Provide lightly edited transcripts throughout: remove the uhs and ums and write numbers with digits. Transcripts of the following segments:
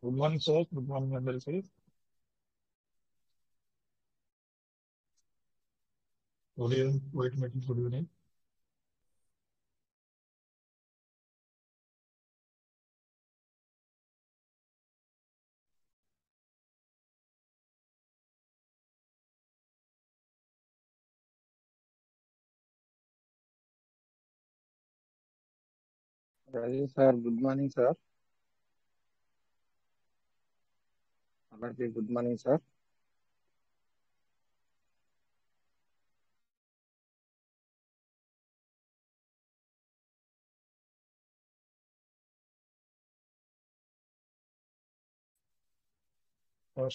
Good morning sir. Good morning అందరికీ. Good evening. Wait meeting. Good evening. Rajesh sir good morning sir. అలాగే good morning sir.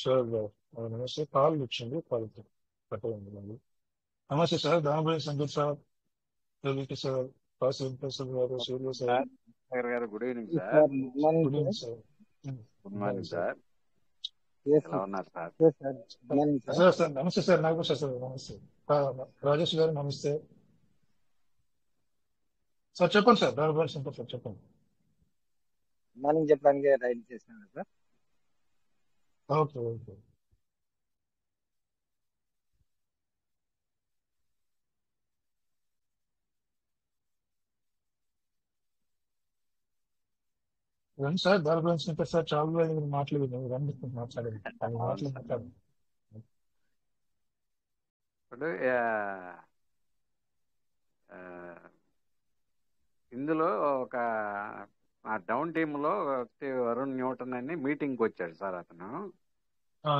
Sir నమస్తే. Call వచ్చింది. Call కట్టండి మళ్ళీ. నమస్తే సార్. దామోదర్ సంగీత్ సార్, రవికి సార్, కాశీ వెంకటేశ్వర గారు, సూర్య సార్. గారు good evening sir. Sir good morning good evening sir. Sir. Good morning sir. Yes, ఎలా sir. ఉన్నారు sir? Yes, sir. Good morning, sir. Sir sir నమస్తే సార్. నాగభూషణ సార్ నమస్తే. రాజేష్ గారు నమస్తే సార్. చెప్పండి సార్. దామోదర్ సంగీత్ సార్ చెప్పండి. గుడ్ మార్నింగ్ చెప్పడానికి రైడ్ చేశాను సార్. Okay okay. రండి సార్. దామోదర్ సంగీత్ సార్ చాలా రోజులు మీరు మాట్లాడింది. రండి మాట్లాడండి. ఆయన మాటలు మాట్లాడండి. ఇప్పుడు ఇందులో ఒక ఆ డౌన్ టీంలో వరుణ్ న్యూటన్ అని మీటింగ్కి వచ్చాడు సార్. అతను ఆ,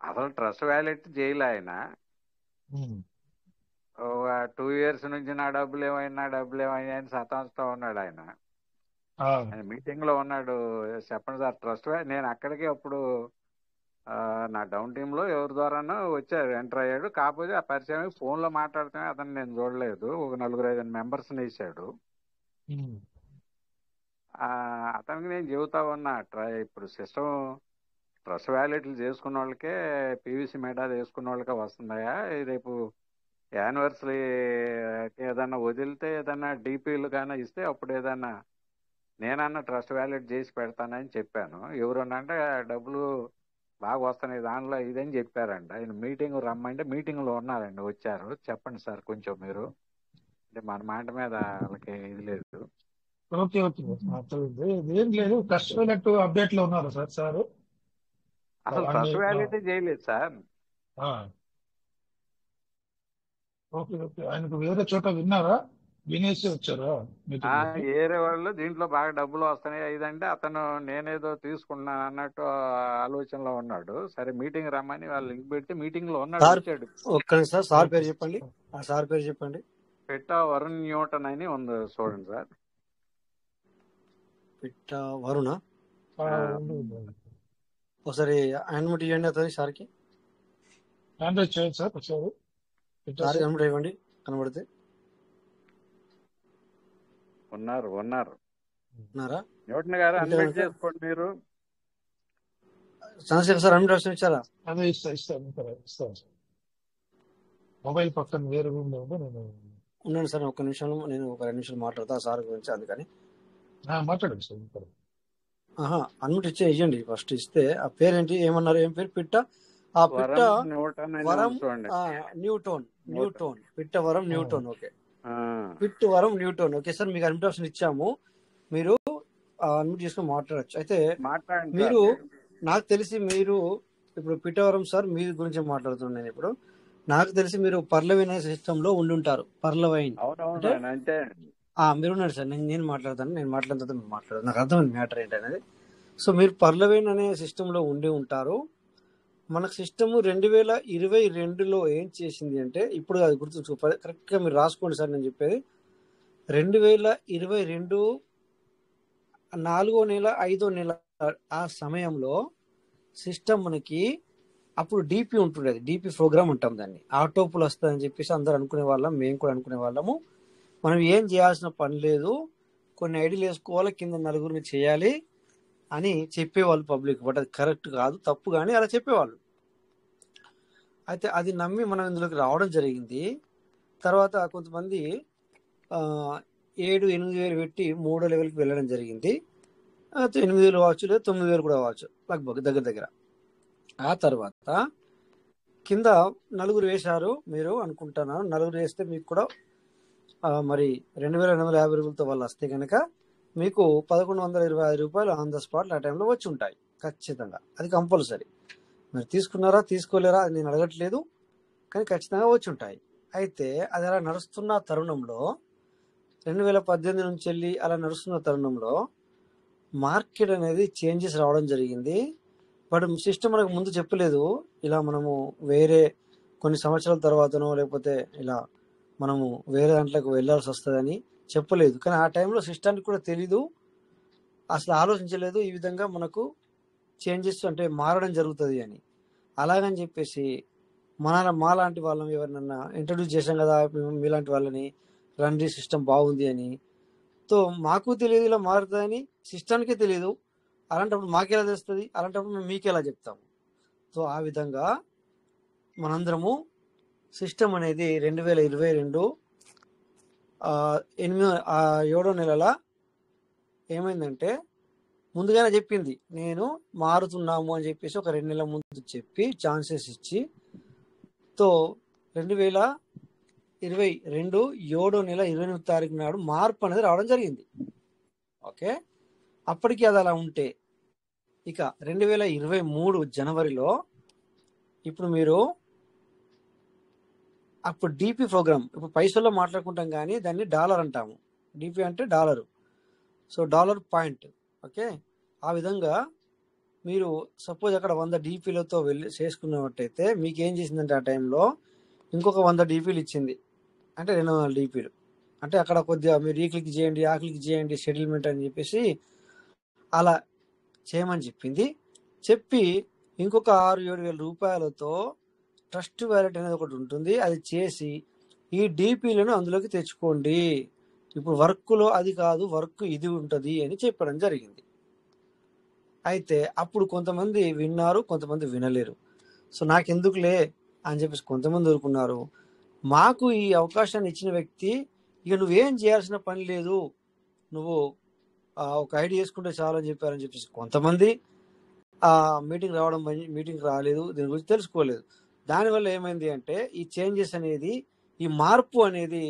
అసలు ట్రస్ట్ వ్యాలెట్ చేయలే ఆయన. ఉమ్, ఒక 2 years నుంచి నా డబ్బులు ఏమైనా అని సతాంచుతూ ఉన్నాడు ఆయన. ఆ, ఆయన మీటింగ్ లో ఉన్నాడు. చెప్పండి సార్ ట్రస్ట్ నేను అక్కడికి అప్పుడు నా డౌన్ టీమ్ లో ఎవరి ద్వారానో వచ్చారు, ఎంటర్ అయ్యాడు. కాకపోతే ఆ పరిచయం ఫోన్ లో మాట్లాడితే అతను నేను చూడలేదు. ఒక 4-5 మెంబర్స్ వేసాడు. ఉమ్, అతనికి నేను చెబుతా ఉన్నా, ఇప్పుడు సిస్టమ్ ట్రస్ట్ వ్యాలెట్లు చేసుకున్న వాళ్ళకే, పీవీసీ మెటా చేసుకున్న వాళ్ళకే వస్తుందయా. రేపు యానివర్సరీ ఏదన్నా వదిలితే ఏదన్నా డీపీలు కానీ ఇస్తే అప్పుడు ఏదన్నా నేనన్నా ట్రస్ట్ వ్యాలెట్ చేసి పెడతానని చెప్పాను. ఎవరన్నా అంటే డబ్బులు బాగా వస్తున్నాయి దానిలో ఇదని చెప్పారంట. ఆయన మీటింగ్ రమ్మంటే మీటింగ్లో ఉన్నారండి, వచ్చారు. చెప్పండి సార్ కొంచెం మీరు, అంటే మన మాట మీద వాళ్ళకి ఇది లేదు. Okay okay. అర్థమైంది. ఏం లేదు. ట్రస్ట్ వ్యాలెట్ అప్డేట్ లో ఉన్నారు సార్. సార్ అసలు అన్ని ట్రస్ట్ వ్యాలెట్ చేయలేదు సార్. Okay okay. ఆయనకు వేరే చోట విన్నారా? వినేసి వచ్చారా మీటింగ్? వేరే వాళ్ళు దీంట్లో బాగా డబ్బులు వస్తున్నాయి ఇదంటే అతను నేనేదో తీసుకున్నాను అన్నట్టు ఆలోచనలో ఉన్నాడు. సరే మీటింగ్ రమ్మని వాళ్ళు లింక్ పెడితే మీటింగ్ లో ఉన్నాడు, వచ్చాడు. ఒక్క సార్ సార్ పేరు చెప్పండి. ఆ సార్ పేరు చెప్పండి. పెట్ట వరుణ్ న్యూటన్ అని ఉంది చూడండి సార్. పిట్ట వరుణ ఒకసారి అన్మిట్ ఇవ్వండి అతని సార్కి. హ్యాండ్ చేయండి సార్ ఒకసారి. సార్ అన్మిట్ ఇవ్వండి కనబడితే. ఉన్నారా న్యూటన్ గారు? అంటే అన్మిట్ చేసుకోండి మీరు. చంద్రశేఖర్ సార్ అన్మిట్ ఆప్షన్ ఇచ్చారా? అదే ఇస్తాను సార్. మొబైల్ పక్కన వేరే రూమ్ లో ఉంది. నేను ఉండండి సార్, ఒక్క నిమిషం. నేను ఒక 2 నిమిషాలు మాట్లాడతా సార్ గురించి. అందుకని మాట్లాడండి సార్. అన్మిట్ ఇవ్వండి. ఫస్ట్ ఇస్తే ఆ పేరేంటి, ఏమన్నారు, ఏం పేరు? పిట్ట. ఆ పిట్ట వరం న్యూటన్. పిట్ట వరం న్యూటన్. ఓకే, పిట్ట వరం న్యూటన్. ఓకే సార్, మీకు అన్మిట్ ఆప్షన్ ఇచ్చాము. మీరు అన్మిట్ చేసుకుని మాట్లాడచ్చు. అయితే మీరు, నాకు తెలిసి మీరు ఇప్పుడు పిట్టవరం సార్ మీ గురించి మాట్లాడుతున్నాను నేను ఇప్పుడు. నాకు తెలిసి మీరు పర్లవైన్ సిస్టమ్ లో ఉండుంటారు. పర్లవైన్ అంటే మీరున్నారు సార్. నేను మాట్లాడతాను. నేను మాట్లాడిన తర్వాత మీరు మాట్లాడతాను. నాకు అర్థమైంది మ్యాటర్ ఏంటనేది. సో మీరు పర్లవైన్ అనే సిస్టమ్ లో ఉండి ఉంటారు. మనకు సిస్టమ్ 2022లో ఏం చేసింది అంటే, ఇప్పుడు అది గుర్తు కరెక్ట్గా మీరు రాసుకోండి సార్ నేను చెప్పేది. 2022 4వ నెల 5వ నెల ఆ సమయంలో సిస్టమ్ మనకి అప్పుడు డీపీ ఉంటుండేది. డీపీ ప్రోగ్రామ్ ఉంటాం దాన్ని. ఆటోపుల్ వస్తుందని చెప్పేసి అందరు అనుకునే వాళ్ళం, మేము కూడా అనుకునే వాళ్ళము. మనం ఏం చేయాల్సిన పని లేదు, కొన్ని ఐడియాలు వేసుకోవాలి, కింద నలుగురిని చేయాలి అని చెప్పేవాళ్ళు పబ్లిక్. బట్ అది కరెక్ట్ కాదు, తప్పు. కానీ అలా చెప్పేవాళ్ళు. అయితే అది నమ్మి మనం ఇందులోకి రావడం జరిగింది. తర్వాత కొంతమంది 7-8 వేలు పెట్టి 3వ లెవెల్కి వెళ్ళడం జరిగింది. 8,000 కావచ్చు, లేదా 9,000 కూడా కావచ్చు, లగ్భగ్ దగ్గర దగ్గర. ఆ తర్వాత కింద నలుగురు వేశారు మీరు అనుకుంటున్నాను. నలుగురు వేస్తే మీకు కూడా మరి 2,250 రూపాయలతో వాళ్ళు వస్తే కనుక మీకు 1,125 రూపాయలు ఆన్ ద స్పాట్ ఆ టైంలో వచ్చి ఉంటాయి ఖచ్చితంగా. అది కంపల్సరీ. మీరు తీసుకున్నారా తీసుకోలేరా అది నేను అడగట్లేదు, కానీ ఖచ్చితంగా వచ్చి ఉంటాయి. అయితే అది అలా నడుస్తున్న తరుణంలో 2018 నుంచి వెళ్ళి అలా నడుస్తున్న తరుణంలో మార్కెట్ అనేది చేంజెస్ రావడం జరిగింది. బట్ సిస్టమ్ మనకు ముందు చెప్పలేదు, ఇలా మనము వేరే కొన్ని సంవత్సరాల తర్వాతనో లేకపోతే ఇలా మనము వేరే దాంట్లోకి వెళ్ళాల్సి వస్తుందని చెప్పలేదు. కానీ ఆ టైంలో సిస్టానికి కూడా తెలీదు, అసలు ఆలోచించలేదు ఈ విధంగా మనకు చేంజెస్ అంటే మారడం జరుగుతుంది అని. అలాగని చెప్పేసి మాలాంటి వాళ్ళని ఎవరినన్నా ఇంట్రడ్యూస్ చేశాం కదా మీలాంటి వాళ్ళని, రండి సిస్టమ్ బాగుంది అని. సో మాకు తెలియదు ఇలా మారుతుందని, సిస్టానికే తెలియదు. అలాంటప్పుడు మాకెలా తెలుస్తుంది, అలాంటప్పుడు మేము మీకెలా చెప్తాము. సో ఆ విధంగా మనందరము సిస్టమ్ అనేది 2022 7వ నెలల ఏమైందంటే ముందుగానే చెప్పింది, నేను మారుతున్నాము అని చెప్పేసి ఒక 2 నెలల ముందు చెప్పి ఛాన్సెస్ ఇచ్చి, తో 2022 7వ నెల 28వ తారీఖు నాడు మార్పు అనేది రావడం జరిగింది. ఓకే, అప్పటికి అది అలా ఉంటే ఇక 2023 జనవరిలో ఇప్పుడు మీరు అప్పుడు డిపి ప్రోగ్రామ్, ఇప్పుడు పైసల్లో మాట్లాడుకుంటాం కానీ దాన్ని డాలర్ అంటాము. డిపి అంటే dollar, so dollar point. Okay, ఆ విధంగా మీరు సపోజ్ అక్కడ 100 డిపిలతో వెళ్ళి చేసుకున్నట్టయితే మీకు ఏం చేసిందంటే ఆ టైంలో ఇంకొక 100 డిపిలు ఇచ్చింది, అంటే 200 డిపిలు. అంటే అక్కడ కొద్దిగా మీరు ఈ క్లిక్ చేయండి, ఆ క్లిక్ చేయండి, సెటిల్మెంట్ అని చెప్పేసి అలా చేయమని చెప్పింది. చెప్పి ఇంకొక 6-7 వేల రూపాయలతో ట్రస్ట్ వ్యాలెట్ అనేది ఒకటి ఉంటుంది, అది చేసి ఈ డిపిలను అందులోకి తెచ్చుకోండి. ఇప్పుడు వర్క్లో అది కాదు, వర్క్ ఇది ఉంటుంది అని చెప్పడం జరిగింది. అయితే అప్పుడు కొంతమంది విన్నారు, కొంతమంది వినలేరు. సో నాకెందుకులే అని చెప్పేసి కొంతమంది ఊరుకున్నారు. మాకు ఈ అవకాశాన్ని ఇచ్చిన వ్యక్తి ఇక నువ్వేం చేయాల్సిన పని లేదు, నువ్వు ఒక ఐడి చేసుకుంటే చాలు అని చెప్పారని చెప్పేసి కొంతమంది మీటింగ్ రాలేదు, దీని గురించి తెలుసుకోలేదు. దానివల్ల ఏమైంది అంటే ఈ చేంజెస్ అనేది, ఈ మార్పు అనేది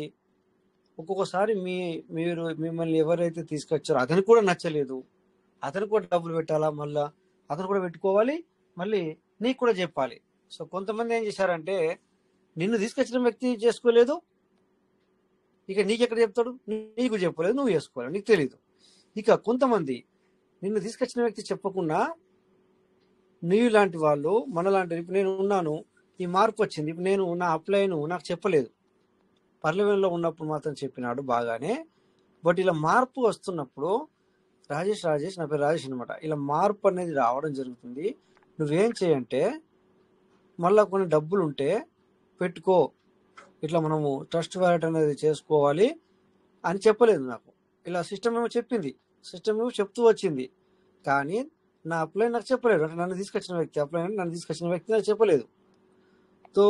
ఒక్కొక్కసారి మీరు మిమ్మల్ని ఎవరైతే తీసుకొచ్చారో అతనికి కూడా నచ్చలేదు, అతనికి కూడా డబ్బులు పెట్టాలా, మళ్ళా అతను కూడా పెట్టుకోవాలి, మళ్ళీ నీకు కూడా చెప్పాలి. సో కొంతమంది ఏం చేశారంటే నిన్ను తీసుకొచ్చిన వ్యక్తి చేసుకోలేదు, ఇక నీకెక్కడ చెప్తాడు, నీకు చెప్పలేదు, నువ్వు చేసుకోవాలి, నీకు తెలీదు. ఇక కొంతమంది నిన్ను తీసుకొచ్చిన వ్యక్తి చెప్పకుండా నీవు లాంటి వాళ్ళు మనలాంటి, ఇప్పుడు నేను ఉన్నాను, ఈ మార్పు వచ్చింది, ఇప్పుడు నేను నా అప్లైను నాకు చెప్పలేదు, పార్లమెంట్లో ఉన్నప్పుడు మాత్రం చెప్పినాడు బాగానే. బట్ ఇలా మార్పు వస్తున్నప్పుడు రాజేష్ నా పేరు రాజేష్ అనమాట, ఇలా మార్పు అనేది రావడం జరుగుతుంది. నువ్వేం చేయంటే మళ్ళీ కొన్ని డబ్బులు ఉంటే పెట్టుకో, ఇట్లా మనము ట్రస్ట్ వ్యాలెట్ అనేది చేసుకోవాలి అని చెప్పలేదు నాకు. ఇలా సిస్టమ్ ఏమో చెప్పింది, సిస్టమ్ ఏమో చెప్తూ వచ్చింది, కానీ నా అప్లై నాకు చెప్పలేదు. అంటే నన్ను తీసుకొచ్చిన వ్యక్తి, అప్లై నన్ను తీసుకొచ్చిన వ్యక్తి నాకు చెప్పలేదు. సో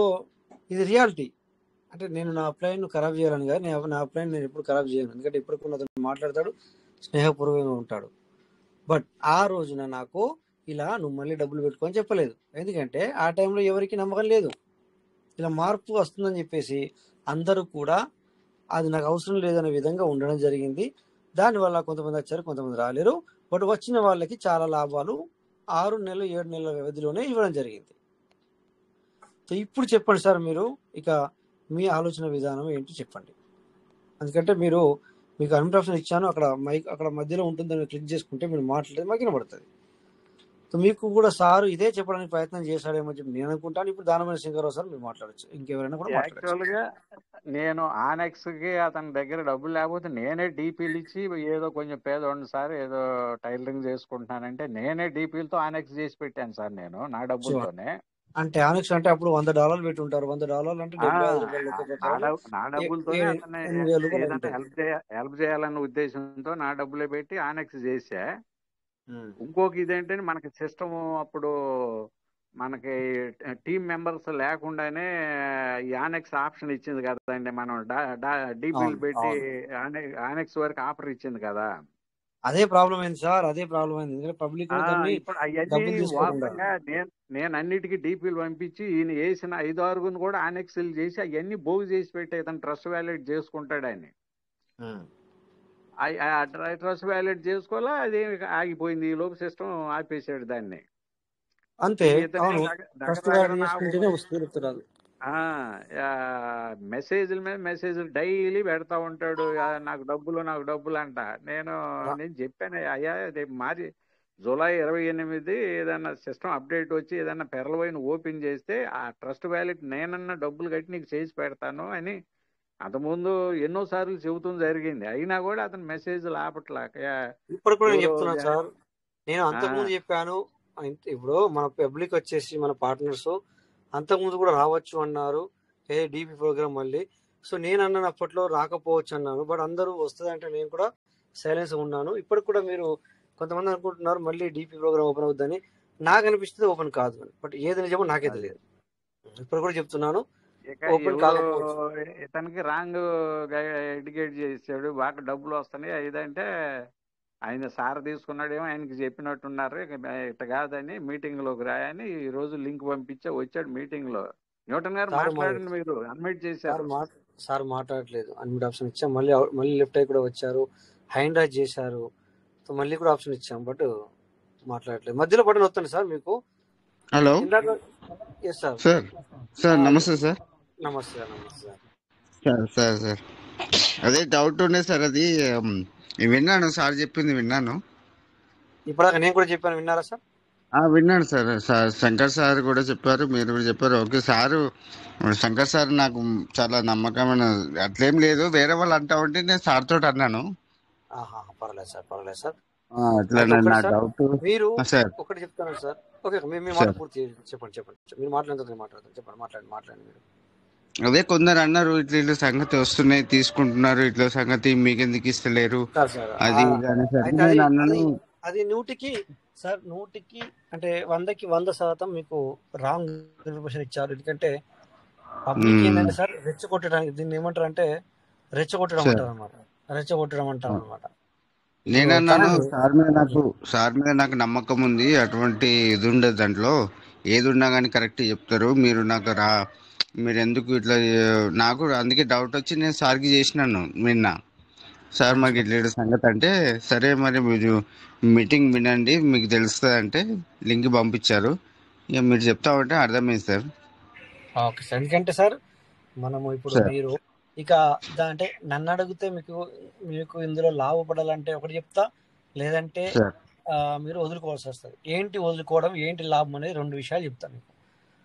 ఇది రియాలిటీ. అంటే నేను నా అప్లైను ఖరాబ్ చేయాలని కాదు, నా అప్లైన్ నేను ఎప్పుడు ఖరాబ్ చేయను, ఎందుకంటే ఇప్పటికున్న అతను మాట్లాడతాడు, స్నేహపూర్వకంగా ఉంటాడు. బట్ ఆ రోజున నాకు ఇలా నువ్వు మళ్ళీ డబ్బులు పెట్టుకొని చెప్పలేదు, ఎందుకంటే ఆ టైంలో ఎవరికి నమ్మకం లేదు. ఇలా మార్పు వస్తుందని చెప్పేసి అందరూ కూడా అది నాకు అవసరం లేదనే విధంగా ఉండడం జరిగింది. దానివల్ల కొంతమంది వచ్చారు, కొంతమంది రాలేరు. బట్ వచ్చిన వాళ్ళకి చాలా లాభాలు 6 నెలలు 7 నెలల వ్యవధిలోనే ఇవ్వడం జరిగింది. సో ఇప్పుడు చెప్పండి సార్, మీరు ఇక మీ ఆలోచన విధానం ఏంటి చెప్పండి. ఎందుకంటే మీకు అన్మ్యూట్ ఆప్షన్ ఇచ్చాను, అక్కడ మైక్ అక్కడ మధ్యలో ఉంటుంది, దాన్ని క్లిక్ చేసుకుంటే మీరు మాట్లాడేది మాకు వినబడుతుంది. సో మీకు కూడా సారు ఇదే చెప్పడానికి ప్రయత్నం చేశాడేమో చెప్పి నేను అనుకుంటాను. ఇప్పుడు దానమైన సింగరావు సార్ మీరు మాట్లాడచ్చు, ఇంకెవరైనా కూడా మాట్లాడచ్చు. యాక్చువల్గా నేను ఆనెక్స్కి అతని దగ్గర డబ్బులు లేకపోతే నేనే డీపీలు ఇచ్చి ఏదో కొంచెం పేదోడిని సార్ ఏదో టైలరింగ్ చేసుకుంటున్నానంటే నేనే డీపీలతో ఆనెక్స్ చేసి పెట్టాను సార్ నేను నా డబ్బులతోనే. అంటే ఆనెక్స్ అంటే అప్పుడు $100 పెట్టి ఉంటారు, $100 అంటే నా డబ్బులతోనే అతన్ని ఏదైనా హెల్ప్ చేయాలన్న ఉద్దేశంతో నా డబ్బులే పెట్టి ఆనెక్స్ చేసా. ఇంకొక ఇదేంటంటే మనకి సిస్టమ్ అప్పుడు మనకి టీమ్ మెంబర్స్ లేకుండానే ఈ ఆనెక్స్ ఆప్షన్ ఇచ్చింది కదండి, మనం డీపీలు పెట్టి ఆనెక్స్ వరకు ఆఫర్ ఇచ్చింది కదా. అదే ప్రాబ్లం అయింది సార్, అదే ప్రాబ్లం అయింది. ఎందుకంటే పబ్లిక్ దాన్ని ఇప్పుడు అవన్నీ డబ్బులు తీసుకోకుండా. వాస్తవంగా నేను అన్నిటికీ డీపీలు పంపించి ఈయన వేసిన 5-6 కూడా ఆనెక్స్లు చేసి అవన్నీ బోగు చేసి పెట్టే ఇతను ట్రస్ట్ వ్యాలిడ్ చేసుకుంటాడు ఆయన. ట్రస్ట్ వ్యాలిడ్ చేసుకోవాలా, అది ఆగిపోయింది. ఈ లోపు సిస్టమ్ ఆపేసాడు దాన్ని. అంతే. ఇతనే అవును, ట్రస్ట్ దగ్గర వ్యాలిడ్ నాకు చేసుకుంటేనే వస్తుంది. మెసేజ్ల మీద మెసేజ్లు డైలీ పెడతా ఉంటాడు. నాకు డబ్బులు అంట. నేను చెప్పాను, అయ్యా రేపు మారి జూలై 28 ఏదైనా సిస్టమ్ అప్డేట్ వచ్చి ఏదైనా పెరలవైన ఓపెన్ చేస్తే ఆ ట్రస్ట్ వ్యాలెట్ నేనన్నా డబ్బులు కట్టి నీకు చేసి పెడతాను అని అంతకుముందు ఎన్నోసార్లు చెబుతూ జరిగింది. అయినా కూడా అతను మెసేజ్లు ఆపట్లా. ఇప్పుడు కూడా నేను చెప్తున్నాను సార్, నేను అంతకుముందు చెప్పాను. ఇప్పుడు మన పబ్లిక్ వచ్చేసి మన పార్ట్నర్స్ అంతకుముందు కూడా రావచ్చు అన్నారు, ఏదో డీపీ ప్రోగ్రామ్ మళ్ళీ. సో నేను అన్నాను అప్పట్లో రాకపోవచ్చు అన్నాను, బట్ అందరూ వస్తుందంటే నేను కూడా సైలెన్స్ ఉన్నాను. ఇప్పటికి కూడా మీరు కొంతమంది అనుకుంటున్నారు మళ్ళీ డీపీ ప్రోగ్రామ్ ఓపెన్ అవుతుందని. నాకు అనిపిస్తుంది ఓపెన్ కాదు అని, బట్ ఏది నిజమో నాకే తెలియదు. ఇప్పుడు కూడా చెప్తున్నాను ఓపెన్ కాకపోవచ్చు. ఇతనికి రాంగ్ ఎడ్యుకేట్ చేసాడు, బాగా డబ్బులు వస్తున్నాయి ఇదంటే ఆయన సార్ తీసుకున్నాడేమో, ఆయనకి చెప్పినట్టున్నారు. ఇట్ట కాదని మీటింగ్ లోకి రాయని ఈ రోజు లింక్ పంపించా, వచ్చాడు మీటింగ్ లో. న్యూటన్ గారు మాట్లాడండి, మీరు అన్మైట్ చేశారు. సార్ మాట్లాడలేదు, అన్మిట్ ఆప్షన్ ఇచ్చాం. మళ్ళీ లెఫ్ట్ అయి కూడా వచ్చారు, హ్యాండ్ రైజ్ చేశారు, మళ్ళీ కూడా ఆప్షన్ ఇచ్చాం, బట్ మాట్లాడలేదు. మధ్యలో బటన్ వస్తుంది సార్ మీకు. Hello sir. సార్ నమస్తే సార్. నమస్తే సార్ అదే డౌట్ ఉండే సార్, అది విన్నాను, సార్ చెప్పింది విన్నాను. ఇప్పుడు నేను కూడా చెప్పాను, విన్నారా సార్? విన్నాను సార్. శంకర్ సార్ కూడా చెప్పారు, మీరు కూడా చెప్పారు. ఓకే సారు, శంకర్ సార్ నాకు చాలా నమ్మకమైన, అట్లేం లేదు. వేరే వాళ్ళు అంటా ఉంటే నేను సార్ తోటి అన్నాను. పర్లేదు సార్. అట్లా నా డౌట్. మీరు సార్ ఒకటి చెప్తాను సార్. ఓకే, మీ మాట పూర్తి చెప్పండి. మీరు మాట్లాడుతుంది మాట్లాడండి మీరు. అదే కొందరు అన్నారు, ఇట్లా సంగతి వస్తున్నాయి తీసుకుంటున్నారు, ఇట్లా సంగతి మీకెందుకు ఇస్తలేరు అది అది 100కి అంటే 100% మీకు రాంగ్ ఇన్ఫర్మేషన్ ఇచ్చారు. ఎందుకంటే పబ్లిక్ ఏంటంటే సార్ రెచ్చగొట్టడానికి, దీన్ని ఏమంటారు అంటే రెచ్చగొట్టడం అంటారు అనమాట. నేనన్నాను సార్ మీద నాకు నమ్మకం ఉంది, అటువంటి ఇది ఉండదు దాంట్లో, ఏది ఉన్నా కానీ కరెక్ట్ చెప్తారు. మీరు ఎందుకు ఇట్లా, నాకు అందుకే డౌట్ వచ్చి నేను సార్కి చేసినాను నిన్న. సార్ మాకు ఇట్లా సంగతి అంటే, సరే మరి మీరు మీటింగ్ వినండి మీకు తెలుస్తుంది అంటే లింక్ పంపించారు. ఇక మీరు చెప్తా ఉంటే అర్థమైంది సార్. Okay sir. ఎందుకంటే సార్ మనము ఇప్పుడు మీరు ఇక అంటే నన్ను అడిగితే మీకు ఇందులో లాభపడాలంటే ఒకటి చెప్తా, లేదంటే మీరు వదులుకోవాల్సి వస్తుంది. ఏంటి వదులుకోవడం, ఏంటి లాభం అనేది 2 విషయాలు చెప్తాను మీకు.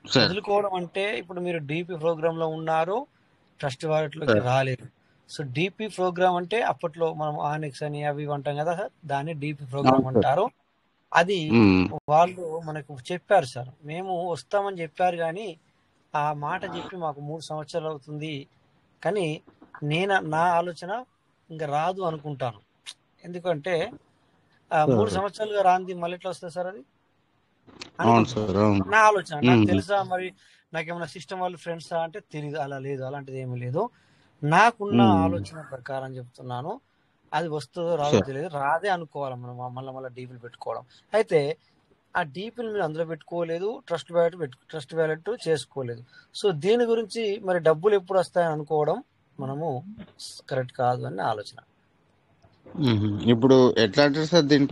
వదులుకోవడం అంటే ఇప్పుడు మీరు డీపీ ప్రోగ్రామ్ లో ఉన్నారు, ట్రస్ట్ వాలెట్ లోకి రాలేదు. సో డీపీ ప్రోగ్రామ్ అంటే అప్పట్లో మనం ఆనెక్స్ అని అవి అంటాం కదా సార్, దాన్ని డీపీ ప్రోగ్రామ్ అంటారు. అది వాళ్ళు మనకు చెప్పారు సార్, మేము వస్తామని చెప్పారు, కానీ ఆ మాట చెప్పి మాకు 3 సంవత్సరాలు అవుతుంది. కానీ నా ఆలోచన ఇంకా రాదు అనుకుంటాను. ఎందుకంటే 3 సంవత్సరాలుగా రాంది మళ్ళీ ఎట్లా వస్తుంది సార్ అది నా ఆలోచన. నాకు తెలుసా మరి, నాకేమైనా సిస్టమ్ వాళ్ళు ఫ్రెండ్సా అంటే తెలియదు, అలా లేదు, అలాంటిది ఏమీ లేదు. నాకున్న ఆలోచన ప్రకారం చెప్తున్నాను. అది వస్తుందో రాదో తెలియదు, రాదే అనుకోవాలి మనం, మళ్ళీ డీపీలు పెట్టుకోవడం. అయితే ఆ డీపీలు మీరు అందులో పెట్టుకోలేదు, ట్రస్ట్ వ్యాలెట్ చేసుకోలేదు. సో దీని గురించి మరి డబ్బులు ఎప్పుడు వస్తాయని అనుకోవడం మనము కరెక్ట్ కాదు అని ఆలోచన. ఇప్పుడు ఎట్లా అంటారు సార్ దాని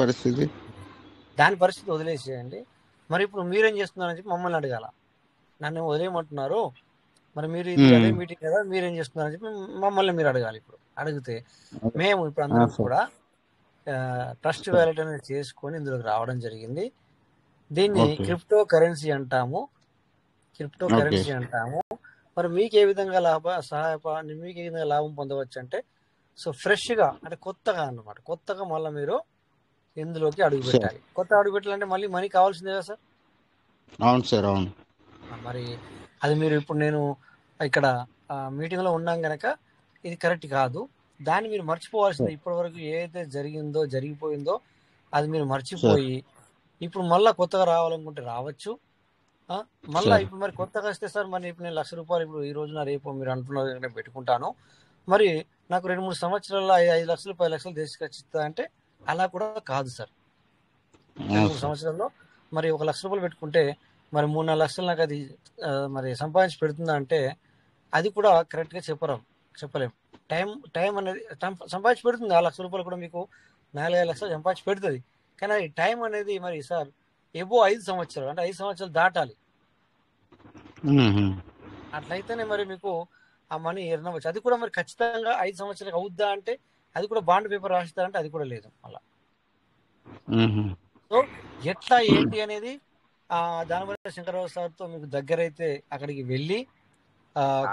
పరిస్థితి వదిలేసేయండి. మరి ఇప్పుడు మీరేం చేస్తున్నారని చెప్పి మమ్మల్ని అడగాల. నన్ను వదిలేయమంటున్నారు, మరి మీరు ఇది అదే మీటింగ్ కదా, మీరేం చేస్తున్నారని చెప్పి మమ్మల్ని మీరు అడగాలి. ఇప్పుడు అడిగితే మేము ఇప్పుడు అందరం కూడా ట్రస్ట్ వ్యాలెట్ అనేది చేసుకొని ఇందులోకి రావడం జరిగింది. దీన్ని క్రిప్టో కరెన్సీ అంటాము. మరి మీకు ఏ విధంగా మీకు ఏ విధంగా లాభం పొందవచ్చు అంటే, సో ఫ్రెష్ గా అంటే కొత్తగా అన్నమాట, కొత్తగా మళ్ళీ మీరు ఇందులోకి అడుగు పెట్టాలి. అడుగు పెట్టాలంటే మళ్ళీ మనీ కావాల్సిందే కదా సార్. అవును సార్, అవును. మరి అది మీరు ఇప్పుడు నేను ఇక్కడ మీటింగ్ లో ఉన్నాం గనక ఇది కరెక్ట్ కాదు, దాన్ని మీరు మర్చిపోవాల్సిందే. ఇప్పటి వరకు ఏదైతే జరిగిపోయిందో అది మీరు మర్చిపోయి ఇప్పుడు మళ్ళీ కొత్తగా రావాలనుకుంటే రావచ్చు. మళ్ళీ ఇప్పుడు మరి కొత్తగా వస్తే సార్, మరి ఇప్పుడు నేను ₹1,00,000 ఇప్పుడు ఈ రోజున రేపు మీరు అంటున్నారు పెట్టుకుంటాను, మరి నాకు 2-3 సంవత్సరాల్లో 5 లక్షలు 10 లక్షలు తీసుకొచ్చిస్తా అంటే అలా కూడా కాదు సార్. 2-3 సంవత్సరాల్లో మరి 1 లక్ష రూపాయలు పెట్టుకుంటే మరి 3-4 లక్షలు నాకు అది మరి సంపాదించి పెడుతుందా అంటే అది కూడా కరెక్ట్గా చెప్పలేం. టైం అనేది సంపాదించి పెడుతుంది. 6 లక్షల రూపాయలు కూడా మీకు 4-5 లక్షలు సంపాదించి పెడుతుంది. కానీ అది టైం అనేది మరి సార్ ఎబో 5 సంవత్సరాలు, అంటే 5 సంవత్సరాలు దాటాలి. అట్లయితేనే మరి మీకు ఆ మనీ ఎర్న్ అవ్వచ్చు. అది కూడా మరి ఖచ్చితంగా 5 సంవత్సరాలకు అవుద్దా అంటే అది కూడా బాండ్ పేపర్ రాస్తారంటే అది కూడా లేదు అలా. సో ఎట్లా ఏంటి అనేది దానివల్ల శంకరరావు సార్తో మీకు దగ్గరైతే అక్కడికి వెళ్ళి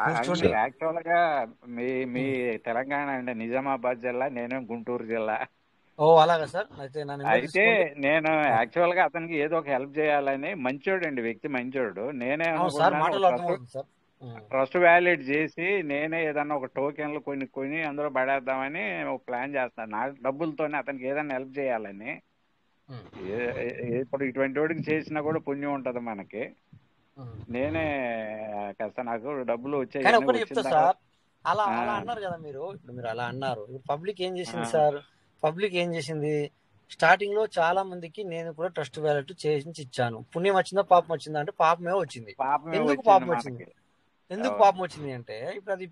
కూర్చోండి. యాక్చువల్ గా మీ తెలంగాణ అండి, నిజామాబాద్ జిల్లా, నేను గుంటూరు జిల్లా. ఓ అలాగా సార్. అయితే నేను యాక్చువల్ గా అతనికి ఏదో ఒక హెల్ప్ చేయాలని, మంచోడు అండి వ్యక్తి, మంచోడు. నేనే ట్రస్ట్ వ్యాలిడ్ చేసి నేనే ఏదన్నా ఒక టోకెన్లు కొని అందులో పడేద్దామని ఒక ప్లాన్ చేస్తాను. నా డబ్బులతోనే అతనికి ఏదన్నా హెల్ప్ చేయాలని. ఇప్పుడు ఇటువంటి వాడికి చేసినా కూడా పుణ్యం ఉంటది మనకి. నేనే కాస్త నాకు డబ్బులు వచ్చాయి సార్. అలా అన్నారు కదా మీరు. ఇప్పుడు మీరు అలా అన్నారు. పబ్లిక్ ఏం చేసింది సార్? పబ్లిక్ ఏం చేసింది? స్టార్టింగ్ లో చాలా మందికి నేను కూడా ట్రస్ట్ వ్యాలెట్ చేసి ఇచ్చాను. పుణ్యం వచ్చిందా పాపం వచ్చిందా అంటే పాపమే వచ్చింది. ఎందుకు పాపం వచ్చింది అంటే ఇప్పుడు అది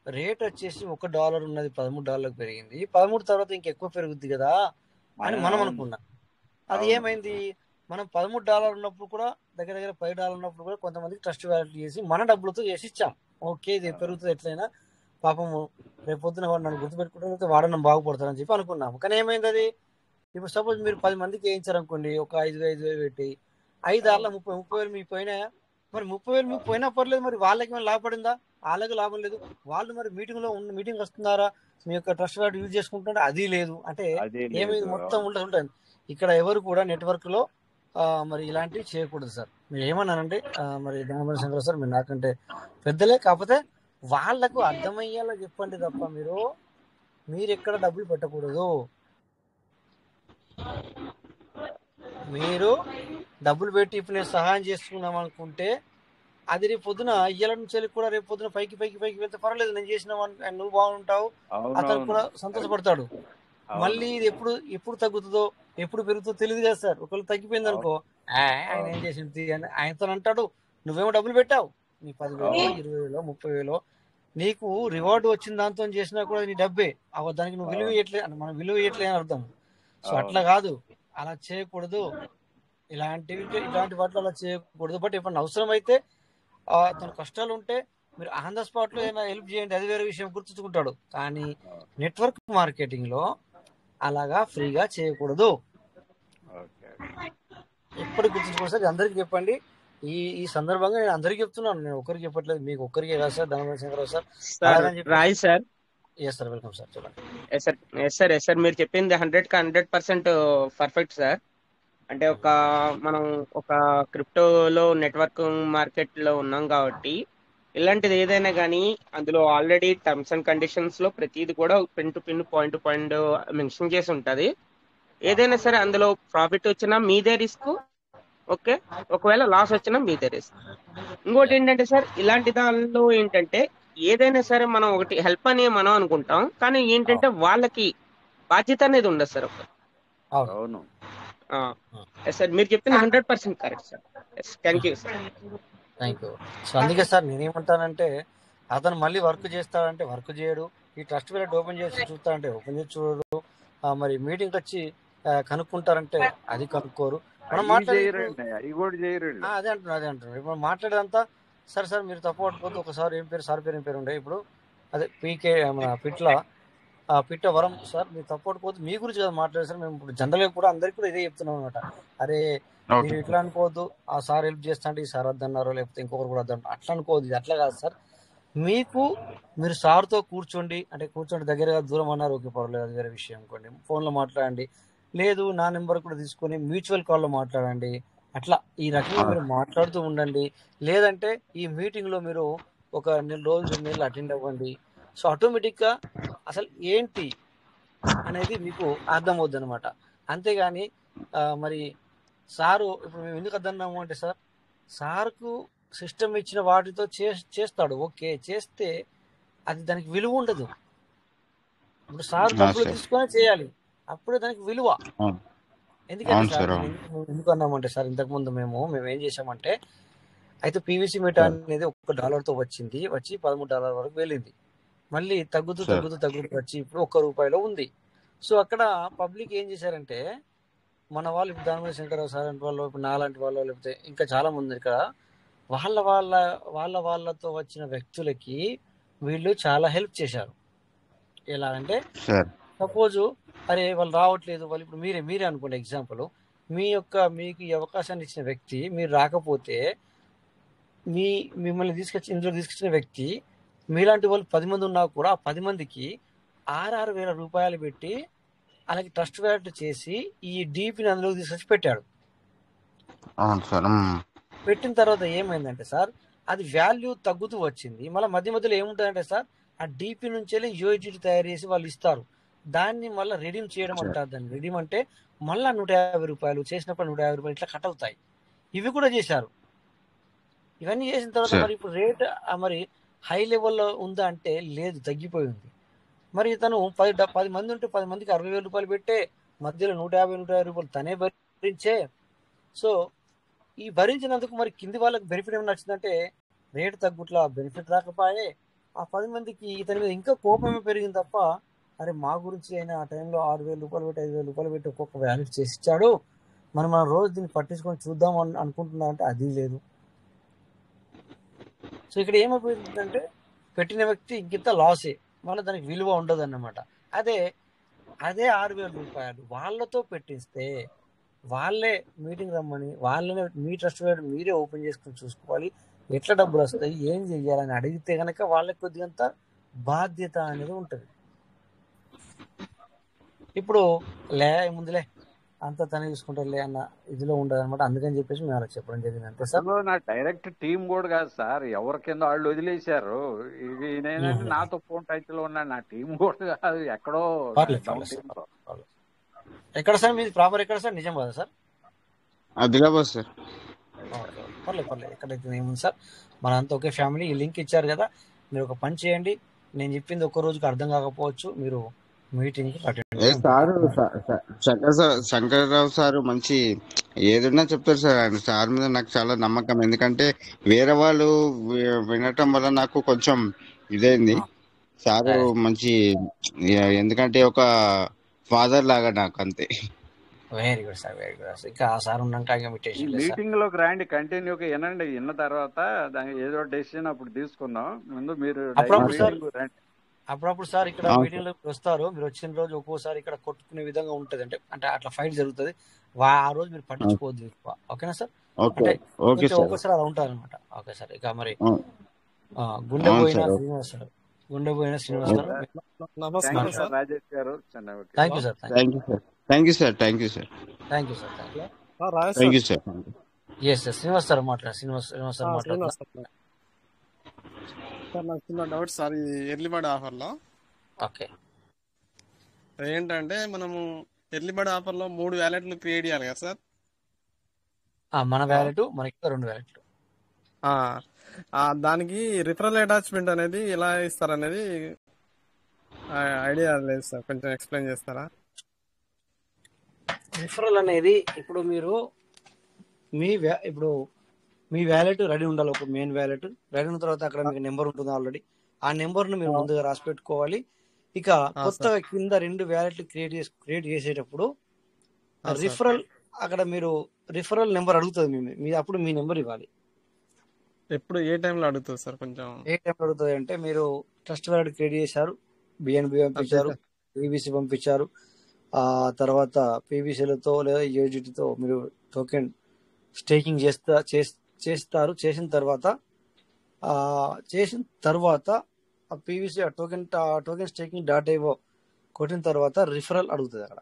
రేట్ వచ్చేసి $1 ఉన్నది $13 పెరిగింది. 13 తర్వాత ఇంకెక్కువ పెరుగుద్ది కదా అని మనం అనుకున్నాం. అది ఏమైంది? మనం $13 ఉన్నప్పుడు కూడా దగ్గర $5 ఉన్నప్పుడు కూడా కొంతమందికి ట్రస్ట్ వ్యాలెట్ చేసి మన డబ్బులతో చేసి ఇచ్చాం. ఓకే ఇది పెరుగుతుంది ఎట్లయినా, పాపము రేపొద్దున వాడు నన్ను గుర్తుపెట్టుకుంటే వాడనం బాగుపడతారని చెప్పి అనుకున్నాము. కానీ ఏమైంది అది? ఇప్పుడు సపోజ్ మీరు 10 మందికి వేయించారు అనుకోండి, ఒక 5,000 పెట్టి 5 30,000 మీకు పోయినాయా? మరి 30,000 మీకు పోయినా పర్లేదు, మరి వాళ్ళకి ఏమైనా లాభపడిందా? వాళ్ళకి లాభం లేదు. వాళ్ళు మరి మీటింగ్ వస్తున్నారా, మీ యొక్క ట్రస్ట్ వ్యాలెట్ యూజ్ చేసుకుంటుంటే అది లేదు. అంటే ఏమైంది? మొత్తం ఉంటుంది. ఇక్కడ ఎవరు కూడా నెట్వర్క్ లో మరి ఇలాంటివి చేయకూడదు సార్. మీరు ఏమన్నానంటే మరి దామోదర శంకర్ సార్ మీరు నాకంటే పెద్దలే, కాకపోతే వాళ్లకు అర్థమయ్యేలా చెప్పండి తప్ప మీరు ఎక్కడ డబ్బులు పెట్టకూడదు. మీరు డబ్బులు పెట్టి ఇప్పుడు నేను సహాయం చేసుకున్నాం అనుకుంటే అది రేపు పొద్దున ఇయ్యాల నుంచి కూడా రేపు పొద్దున పైకి వెళ్తే పర్వాలేదు, నేను చేసిన నువ్వు బాగుంటావు, అతను కూడా సంతోషపడతాడు. మళ్ళీ ఇది ఎప్పుడు తగ్గుతుందో ఎప్పుడు పెరుగుతుందో తెలియదు కదా సార్. ఒకవేళ తగ్గిపోయింది అనుకో, ఆయన ఏం చేసింది అని ఆయనతో అంటాడు, నువ్వేమో డబ్బులు పెట్టావు, నీ 10,000 20,000 30,000 నీకు రివార్డ్ వచ్చిన దాంతో చేసినా కూడా నీ డబ్బే, దానికి నువ్వు విలువ ఇయ్యట్లే, మనం విలువ ఇయ్యట్లే అని అర్థం. సో అట్లా కాదు, అలా చేయకూడదు. ఇలాంటి వాటిలో అలా చేయకూడదు. బట్ ఇప్పుడు అవసరం అయితే తన కష్టాలు ఉంటే మీరు ఆన్ ద స్పాట్ లో ఏమైనా హెల్ప్ చేయండి, అది వేరే విషయం, గుర్తుంచుకుంటాడు. కానీ నెట్వర్క్ మార్కెటింగ్ లో అలాగా ఫ్రీగా చేయకూడదు. ఎప్పుడు గుర్తుంచుకోండి సార్. అందరికి చెప్పండి. ఈ సందర్భంగా నేను అందరికి చెప్తున్నాను, నేను ఒక్కరికి చెప్పట్లేదు, మీకు ఒక్కరికే కాదు sir. Damodara Shankararao sir. Rai sir. Yes sir, welcome sir. చెప్పండి. ఎస్ సార్ మీరు చెప్పింది 100% పర్ఫెక్ట్ సార్. అంటే మనం ఒక క్రిప్టోలో నెట్వర్క్ మార్కెట్ లో ఉన్నాం కాబట్టి ఇలాంటిది ఏదైనా కానీ అందులో ఆల్రెడీ టర్మ్స్ అండ్ కండిషన్స్ లో ప్రతిది కూడా pin to pin point to point mention చేసి ఉంటది. ఏదైనా సరే అందులో ప్రాఫిట్ వచ్చినా మీదే రిస్క్, ఓకే, ఒకవేళ లాస్ వచ్చినా మీదే రిస్క్. ఇంకోటి ఏంటంటే సార్, ఇలాంటి దానిలో ఏంటంటే ఏదైనా సరే మనం ఒకటి హెల్ప్ అని మనం అనుకుంటాం, కానీ ఏంటంటే వాళ్ళకి బాధ్యత అనేది ఉండదు సార్. అవును సార్ మీరు చెప్పింది 100% correct sir. Thank you sir. Thank you. So అందుకే సార్ నేనేమంటానంటే, అతను మళ్ళీ వర్క్ చేస్తాడంటే వర్క్ చేయడు, ఈ ట్రస్ట్ వ్యాలెట్ ఓపెన్ చేసి చూస్తాడంటే ఓపెన్ చేసి చూడడు, మరి మీటింగ్ వచ్చి కనుక్కుంటారంటే అది కనుక్కోరు. మనం అదే అంటున్నారు. ఇప్పుడు మాట్లాడేదంతా సార్ మీరు తప్పు పట్టుకోవద్దు. ఒకసారి సార్ పేరు ఏం పేరు ఉండే, ఇప్పుడు అదే పీకే మన పిట్ట వరం సార్, మీరు తప్పు పట్టుకోవద్దు, మీ గురించి కదా మాట్లాడారు సార్. మేము ఇప్పుడు జనరల్గా కూడా అందరికీ కూడా ఇదే చెప్తున్నాం అనమాట. అరే మీరు ఇట్లా అనుకోవద్దు, ఆ సార్ హెల్ప్ చేస్తా అంటే ఈ సార్ వద్దన్నారో లేకపోతే ఇంకొకరు కూడా వద్దంటారు, అట్లా అనుకోవద్దు. ఇది అట్లా కాదు సార్. మీరు సార్తో కూర్చోండి, దగ్గరగా దూరం అన్నారు, ఓకే పర్వాలేదు, అది వేరే విషయం అనుకోండి. ఫోన్లో మాట్లాడండి, లేదు నా నెంబర్ కూడా తీసుకొని మ్యూచువల్ కాల్లో మాట్లాడండి. అట్లా ఈ రకంగా మీరు మాట్లాడుతూ ఉండండి. లేదంటే ఈ మీటింగ్లో మీరు ఒక 1 రోజు 2 నెలలు అటెండ్ అవ్వండి. సో ఆటోమేటిక్గా అసలు ఏంటి అనేది మీకు అర్థమవుద్ది అనమాట. అంతేగాని మరి సారు ఇప్పుడు మేము ఎందుకు అర్థన్నాము అంటే సార్కు సిస్టమ్ ఇచ్చిన వాటితో చేస్తాడు, ఓకే, చేస్తే అది దానికి విలువ ఉండదు. ఇప్పుడు సార్ డబ్బులు తీసుకొని చేయాలి, అప్పుడే దానికి విలువ. అవును ఎందుకంటే అవును సార్ సార్ నేను అవును ఎందుకు అన్నామంటే సార్, ఇంతకుముందు మేము ఏం చేసామంటే, అయితే పీవీసీ మీటర్ సార్ అనేది $1 వచ్చి $13 వరకు వెళ్ళింది. మళ్ళీ తగ్గుతూ సార్ తగ్గుతూ తగ్గుతూ వచ్చి ఇప్పుడు ₹1 ఉంది. సో అక్కడ పబ్లిక్ ఏం చేశారంటే, మన వాళ్ళు ఇప్పుడు దాని మీద శంకరరావు సార్ అంటే వాళ్ళు, ఇప్పుడు నాలాంటి వాళ్ళు, లేకపోతే ఇంకా చాలా మంది ఇక్కడ వాళ్ళ వాళ్ళ వాళ్ళతో వచ్చిన వ్యక్తులకి వీళ్ళు చాలా హెల్ప్ చేశారు. ఎలా అంటే, సార్ సపోజ్ అరే వాళ్ళు రావట్లేదు, వాళ్ళు ఇప్పుడు మీరే అనుకోండి ఎగ్జాంపుల్, మీకు ఈ అవకాశాన్ని ఇచ్చిన వ్యక్తి మీరు రాకపోతే, మిమ్మల్ని ఇందులో తీసుకొచ్చిన వ్యక్తి మీలాంటి వాళ్ళు 10 మంది ఉన్నా కూడా ఆ 10 మందికి ₹6,000 పెట్టి అలాగే ట్రస్ట్ వాలెట్ చేసి ఈ డీపీని అందులో తీసుకొచ్చి పెట్టాడు. అవును సార్ పెట్టిన తర్వాత ఏమైందంటే సార్, అది వాల్యూ తగ్గుతూ వచ్చింది. మళ్ళీ మధ్యలో ఏముంటుందంటే సార్, ఆ డీపీ నుంచి వెళ్ళి యూఐటీ తయారు చేసి వాళ్ళు ఇస్తారు. దాన్ని మళ్ళీ రెడీమ్ చేయడం సార్ అంటారు. దాన్ని రెడీమ్ అంటే మళ్ళీ ₹150 చేసినప్పుడు ₹150 ఇట్లా కట్ అవుతాయి. ఇవి కూడా చేశారు. ఇవన్నీ చేసిన తర్వాత సార్ మరి ఇప్పుడు రేట్ మరి హై లెవెల్లో ఉందా అంటే లేదు, తగ్గిపోయి ఉంది. మరి తను 10 మంది ఉంటే 10 మందికి ₹60,000 పెట్టే, మధ్యలో ₹150 తనే భరించే. సో ఈ భరించినందుకు మరి కింది వాళ్ళకి బెనిఫిట్ ఏమైనా వచ్చిందంటే, రేటు తగ్గుట్లా బెనిఫిట్ రాకపోయే. ఆ 10 మందికి ఇతని మీద ఇంకా కోపమే పెరిగింది తప్ప, అరే మా గురించి అయినా ఆ టైంలో ₹6,000 పెట్టి ₹5,000 పెట్టి ఒక్కొక్క వ్యాలిడ్ చేసి ఇచ్చాడు, మనం రోజు దీన్ని పట్టించుకొని చూద్దాం అనుకుంటున్నా అంటే అది లేదు. సో ఇక్కడ ఏమైపోయిందంటే, పెట్టిన వ్యక్తి ఇంకింత లాసే, మళ్ళీ దానికి విలువ ఉండదు అన్నమాట. అదే ₹6,000 వాళ్ళతో పెట్టిస్తే, వాళ్ళే మీటింగ్ రమ్మని, వాళ్ళనే మీ ట్రస్ట్ మీరే ఓపెన్ చేసుకుని చూసుకోవాలి, ఎట్లా డబ్బులు వస్తాయి, ఏం చెయ్యాలని అడిగితే కనుక వాళ్ళకి కొద్దిగంత బాధ్యత అనేది ఉంటుంది. ఇప్పుడు ముందులే అంతా తనే చూసుకుంటారులే అన్న ఇదిలో ఉండదు అనమాట. అందుకని చెప్పేసి మేము అలా చెప్పడం జరిగింది అంతే సార్. అందులో నా డైరెక్ట్ టీం కూడా కాదు సార్, ఎవరి కింద వాళ్ళు వదిలేశారు. ఇది నేనంటే నాతో ఫోన్ టచ్ లో ఉన్నాను, నా టీం కూడా కాదు, ఎక్కడో డౌన్ టీమ్ లో. ఎక్కడ సార్ మీది ప్రాపర్? ఎక్కడ sir? Nizamabad sir? Adilabad sir. Okay, పర్లేదు ఎక్కడైతే ఏముంది సార్, మనంతా ఒకే ఫ్యామిలీ. ఈ లింక్ ఇచ్చారు కదా, మీరు ఒక పని చేయండి. నేను చెప్పింది ఒక్క రోజుకి అర్థం కాకపోవచ్చు, మీరు మీటింగ్ సారు శంకర్రావు సారు మంచి ఏదైనా చెప్తారు సార్. ఆయన సార్ మీద నాకు చాలా నమ్మకం. ఎందుకంటే వేరే వాళ్ళు వినటం వల్ల నాకు కొంచెం ఇదైంది. సారు మంచి ఎందుకంటే ఒక ఫాదర్ లాగా నాకు, అంతే. Very good sir, very good. ఇంకా ఆ సార్ ఉన్నాక మీటింగ్ లోకి రండి, కంటిన్యూగా వినండి. విన్న తర్వాత దానికి ఏదో డెసిషన్ అప్పుడు తీసుకుందాం. ముందు మీరు అప్పుడప్పుడు సార్ ఇక్కడ మీటింగ్ లోకి వస్తారు. మీరు వచ్చిన రోజు ఒక్కోసారి ఇక్కడ కొట్టుకునే విధంగా ఉంటది, అంటే అట్లా ఫైట్ జరుగుతుంది. ఆ రోజు మీరు పట్టించుకోవద్దు ఎక్కువ, ఓకేనా సార్? అంటే ఒక్కోసారి అలా ఉంటారు అనమాట. Okay sir. ఇక మరి గుండెపోయిన శ్రీనివాస్ గారు, నమస్కారం సార్. రాజేష్ గారు, thank you sir. Srinivas sir మాట్లాడారు. శ్రీనివాస్ సార్ మాట్లాడారు. సార్ నాకు చిన్న డౌట్ సార్, ఈ ఎర్లీ బర్డ్ ఆఫర్లో ఓకే ఏంటంటే, మనము ఎర్లీ బర్డ్ ఆఫర్లో 3 వ్యాలెట్లు క్రియేట్ చేయాలి కదా సార్? మన వ్యాలెట్, మనకి 2 వ్యాలెట్లు. దానికి రిఫరల్ అటాచ్మెంట్ అనేది ఎలా ఇస్తారనేది ఐడియా లేదు సార్, కొంచెం ఎక్స్ప్లెయిన్ చేస్తారా? రిఫరల్ అనేది ఇప్పుడు మీ వ్యాలెట్ రెడీ ఉండాలి. ఒక మెయిన్ వ్యాలెట్ రెడీ ఉన్న తర్వాత అక్కడ మీకు నెంబర్ ఉంటుంది ఆల్రెడీ. ఆ నెంబర్ను మీరు ముందుగా రాసి పెట్టుకోవాలి. ఇక కొత్తగా కింద 2 వ్యాలెట్లు క్రియేట్ చేసేటప్పుడు రిఫరల్, అక్కడ మీరు రిఫరల్ నెంబర్ అడుగుతుంది అప్పుడు మీ నెంబర్ ఇవ్వాలి. ఎప్పుడు ఏ టైంలో అడుగుతుంది సార్? కొంచెం ఏ టైంలో అడుగుతుంది అంటే, మీరు ట్రస్ట్ వ్యాలెట్ క్రియేట్ చేశారు, బిఎన్బి పంపించారు, పీవీసీ పంపించారు, ఆ తర్వాత పీవీసీలతో లేదా యూజిటీతో మీరు టోకెన్ స్టేకింగ్ చేస్తారు. చేసిన తర్వాత ఆ పీవీసీ టోకెన్ స్టేకింగ్ .io కొట్టిన తర్వాత రిఫరల్ అడుగుతుంది అక్కడ.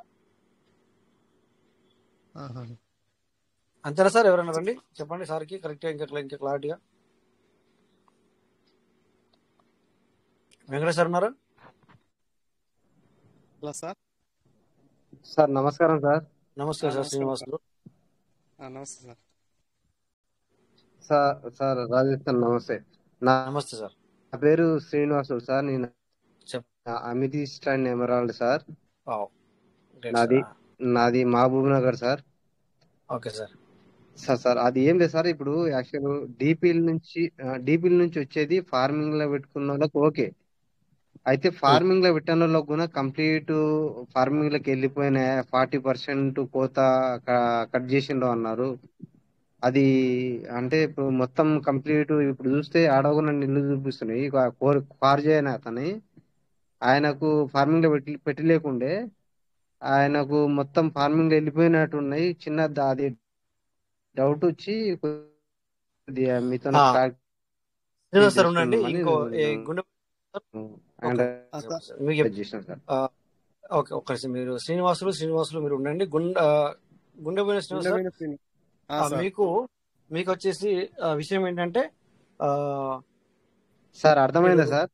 అంతేనా సార్? ఎవరైనా రండి చెప్పండి సార్కి కరెక్ట్గా, ఇంకా క్లారిటీగా. వెంకటేష్ సార్ ఉన్నారా? Hello sir. సార్ నమస్కారం సార్. నమస్కారం సార్. శ్రీనివాస్ గారు నమస్తే సార్. సార్ రాజేష్ సార్ నమస్తే. నమస్తే సార్. నా పేరు శ్రీనివాసుడు సార్. నేను amethyst and emerald sir. Great నాది సార్. నాది Mahabubnagar sir. Okay sir. Sir అది ఏం లేదు సార్. ఇప్పుడు యాక్చువల్ డీపీల నుంచి వచ్చేది ఫార్మింగ్ లో పెట్టుకున్న వాళ్ళకి ఓకే. అయితే ఫార్మింగ్ లో పెట్టిన వాళ్ళకి కూడా కంప్లీట్ ఫార్మింగ్ లోకి వెళ్ళిపోయిన 40% కోత కట్ చేసిండు అన్నారు. అది అంటే ఇప్పుడు మొత్తం కంప్లీట్ ఇప్పుడు చూస్తే ఆడకుండా నిల్లు చూపిస్తున్నాయి. కార్జే అని అతని ఆయనకు ఫార్మింగ్ లో పెట్టలేకుండే ఆయనకు మొత్తం ఫార్మింగ్ లో వెళ్ళిపోయినట్టు ఉన్నాయి. చిన్న అది డౌట్ వచ్చి కొద్దిగా మీతో ఆ, శ్రీనివాస్ సార్ ఉండండి. తెలుసుకుందామని ఇంకో గుండె హ్యాండ్ సార్ సార్ మీకు చేసిన సార్. ఓకే, ఒక్క నిమిషం. మీరు శ్రీనివాసులు మీరు ఉండండి. గుండెపోయిన శ్రీనివాస్ సార్, గుండెపోయిన శ్రీని. సార్ మీకు వచ్చేసి విషయం ఏంటంటే ఆ, సార్ మీరు అర్థమైందా సార్?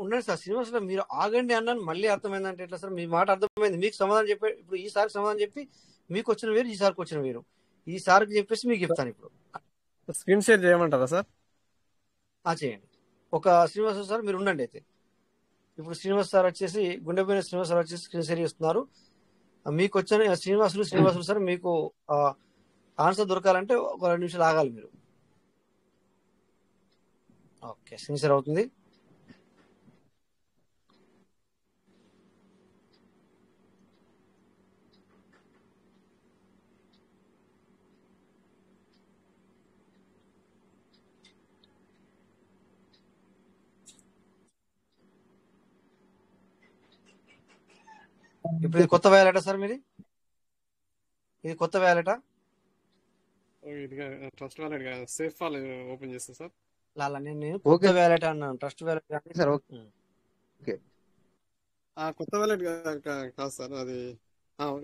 ఉండండి సార్. శ్రీనివాసులు మీరు ఆగండి అన్నాను, మళ్ళీ అర్థమైందంటే ఎట్లా సార్? మీ మాట అర్థమైంది, మీకు సమాధానం చెప్పే ఇప్పుడు ఈసారికి సమాధానం చెప్పి మీకు వచ్చిన వేరు, ఈసారికి వచ్చిన వేరు. ఈసారికి చెప్పేసి మీకు చెప్తాను ఇప్పుడు. స్క్రీన్ షేర్ చేయమంటారా సార్? చేయండి. ఒక శ్రీనివాస్ సార్ మీరు ఉండండి. అయితే ఇప్పుడు శ్రీనివాస్ సార్ వచ్చేసి గుండెపోయిన శ్రీనివాస్ సార్ వచ్చేసి స్క్రీన్ షేర్ చేస్తున్నారు. మీకు వచ్చిన శ్రీనివాసులు సార్ మీకు ఆన్సర్ దొరకాలంటే ఒక 2 నిమిషాలు ఆగాలి మీరు. ఓకే, స్క్రీన్ షేర్ అవుతుంది. ఇప్పుడు ఇది కొత్త వ్యాలెటా సార్? ఇది కొత్త వ్యాలెటా? Trust wallet SafePal open చేస్తా సార్. లాలా నేను కొత్త వ్యాలెట్ అన్నాను, ట్రస్ట్ వ్యాలెట్ కానీ సార్. ఓకే, కొత్త వాలెట్ కాదు సార్. అది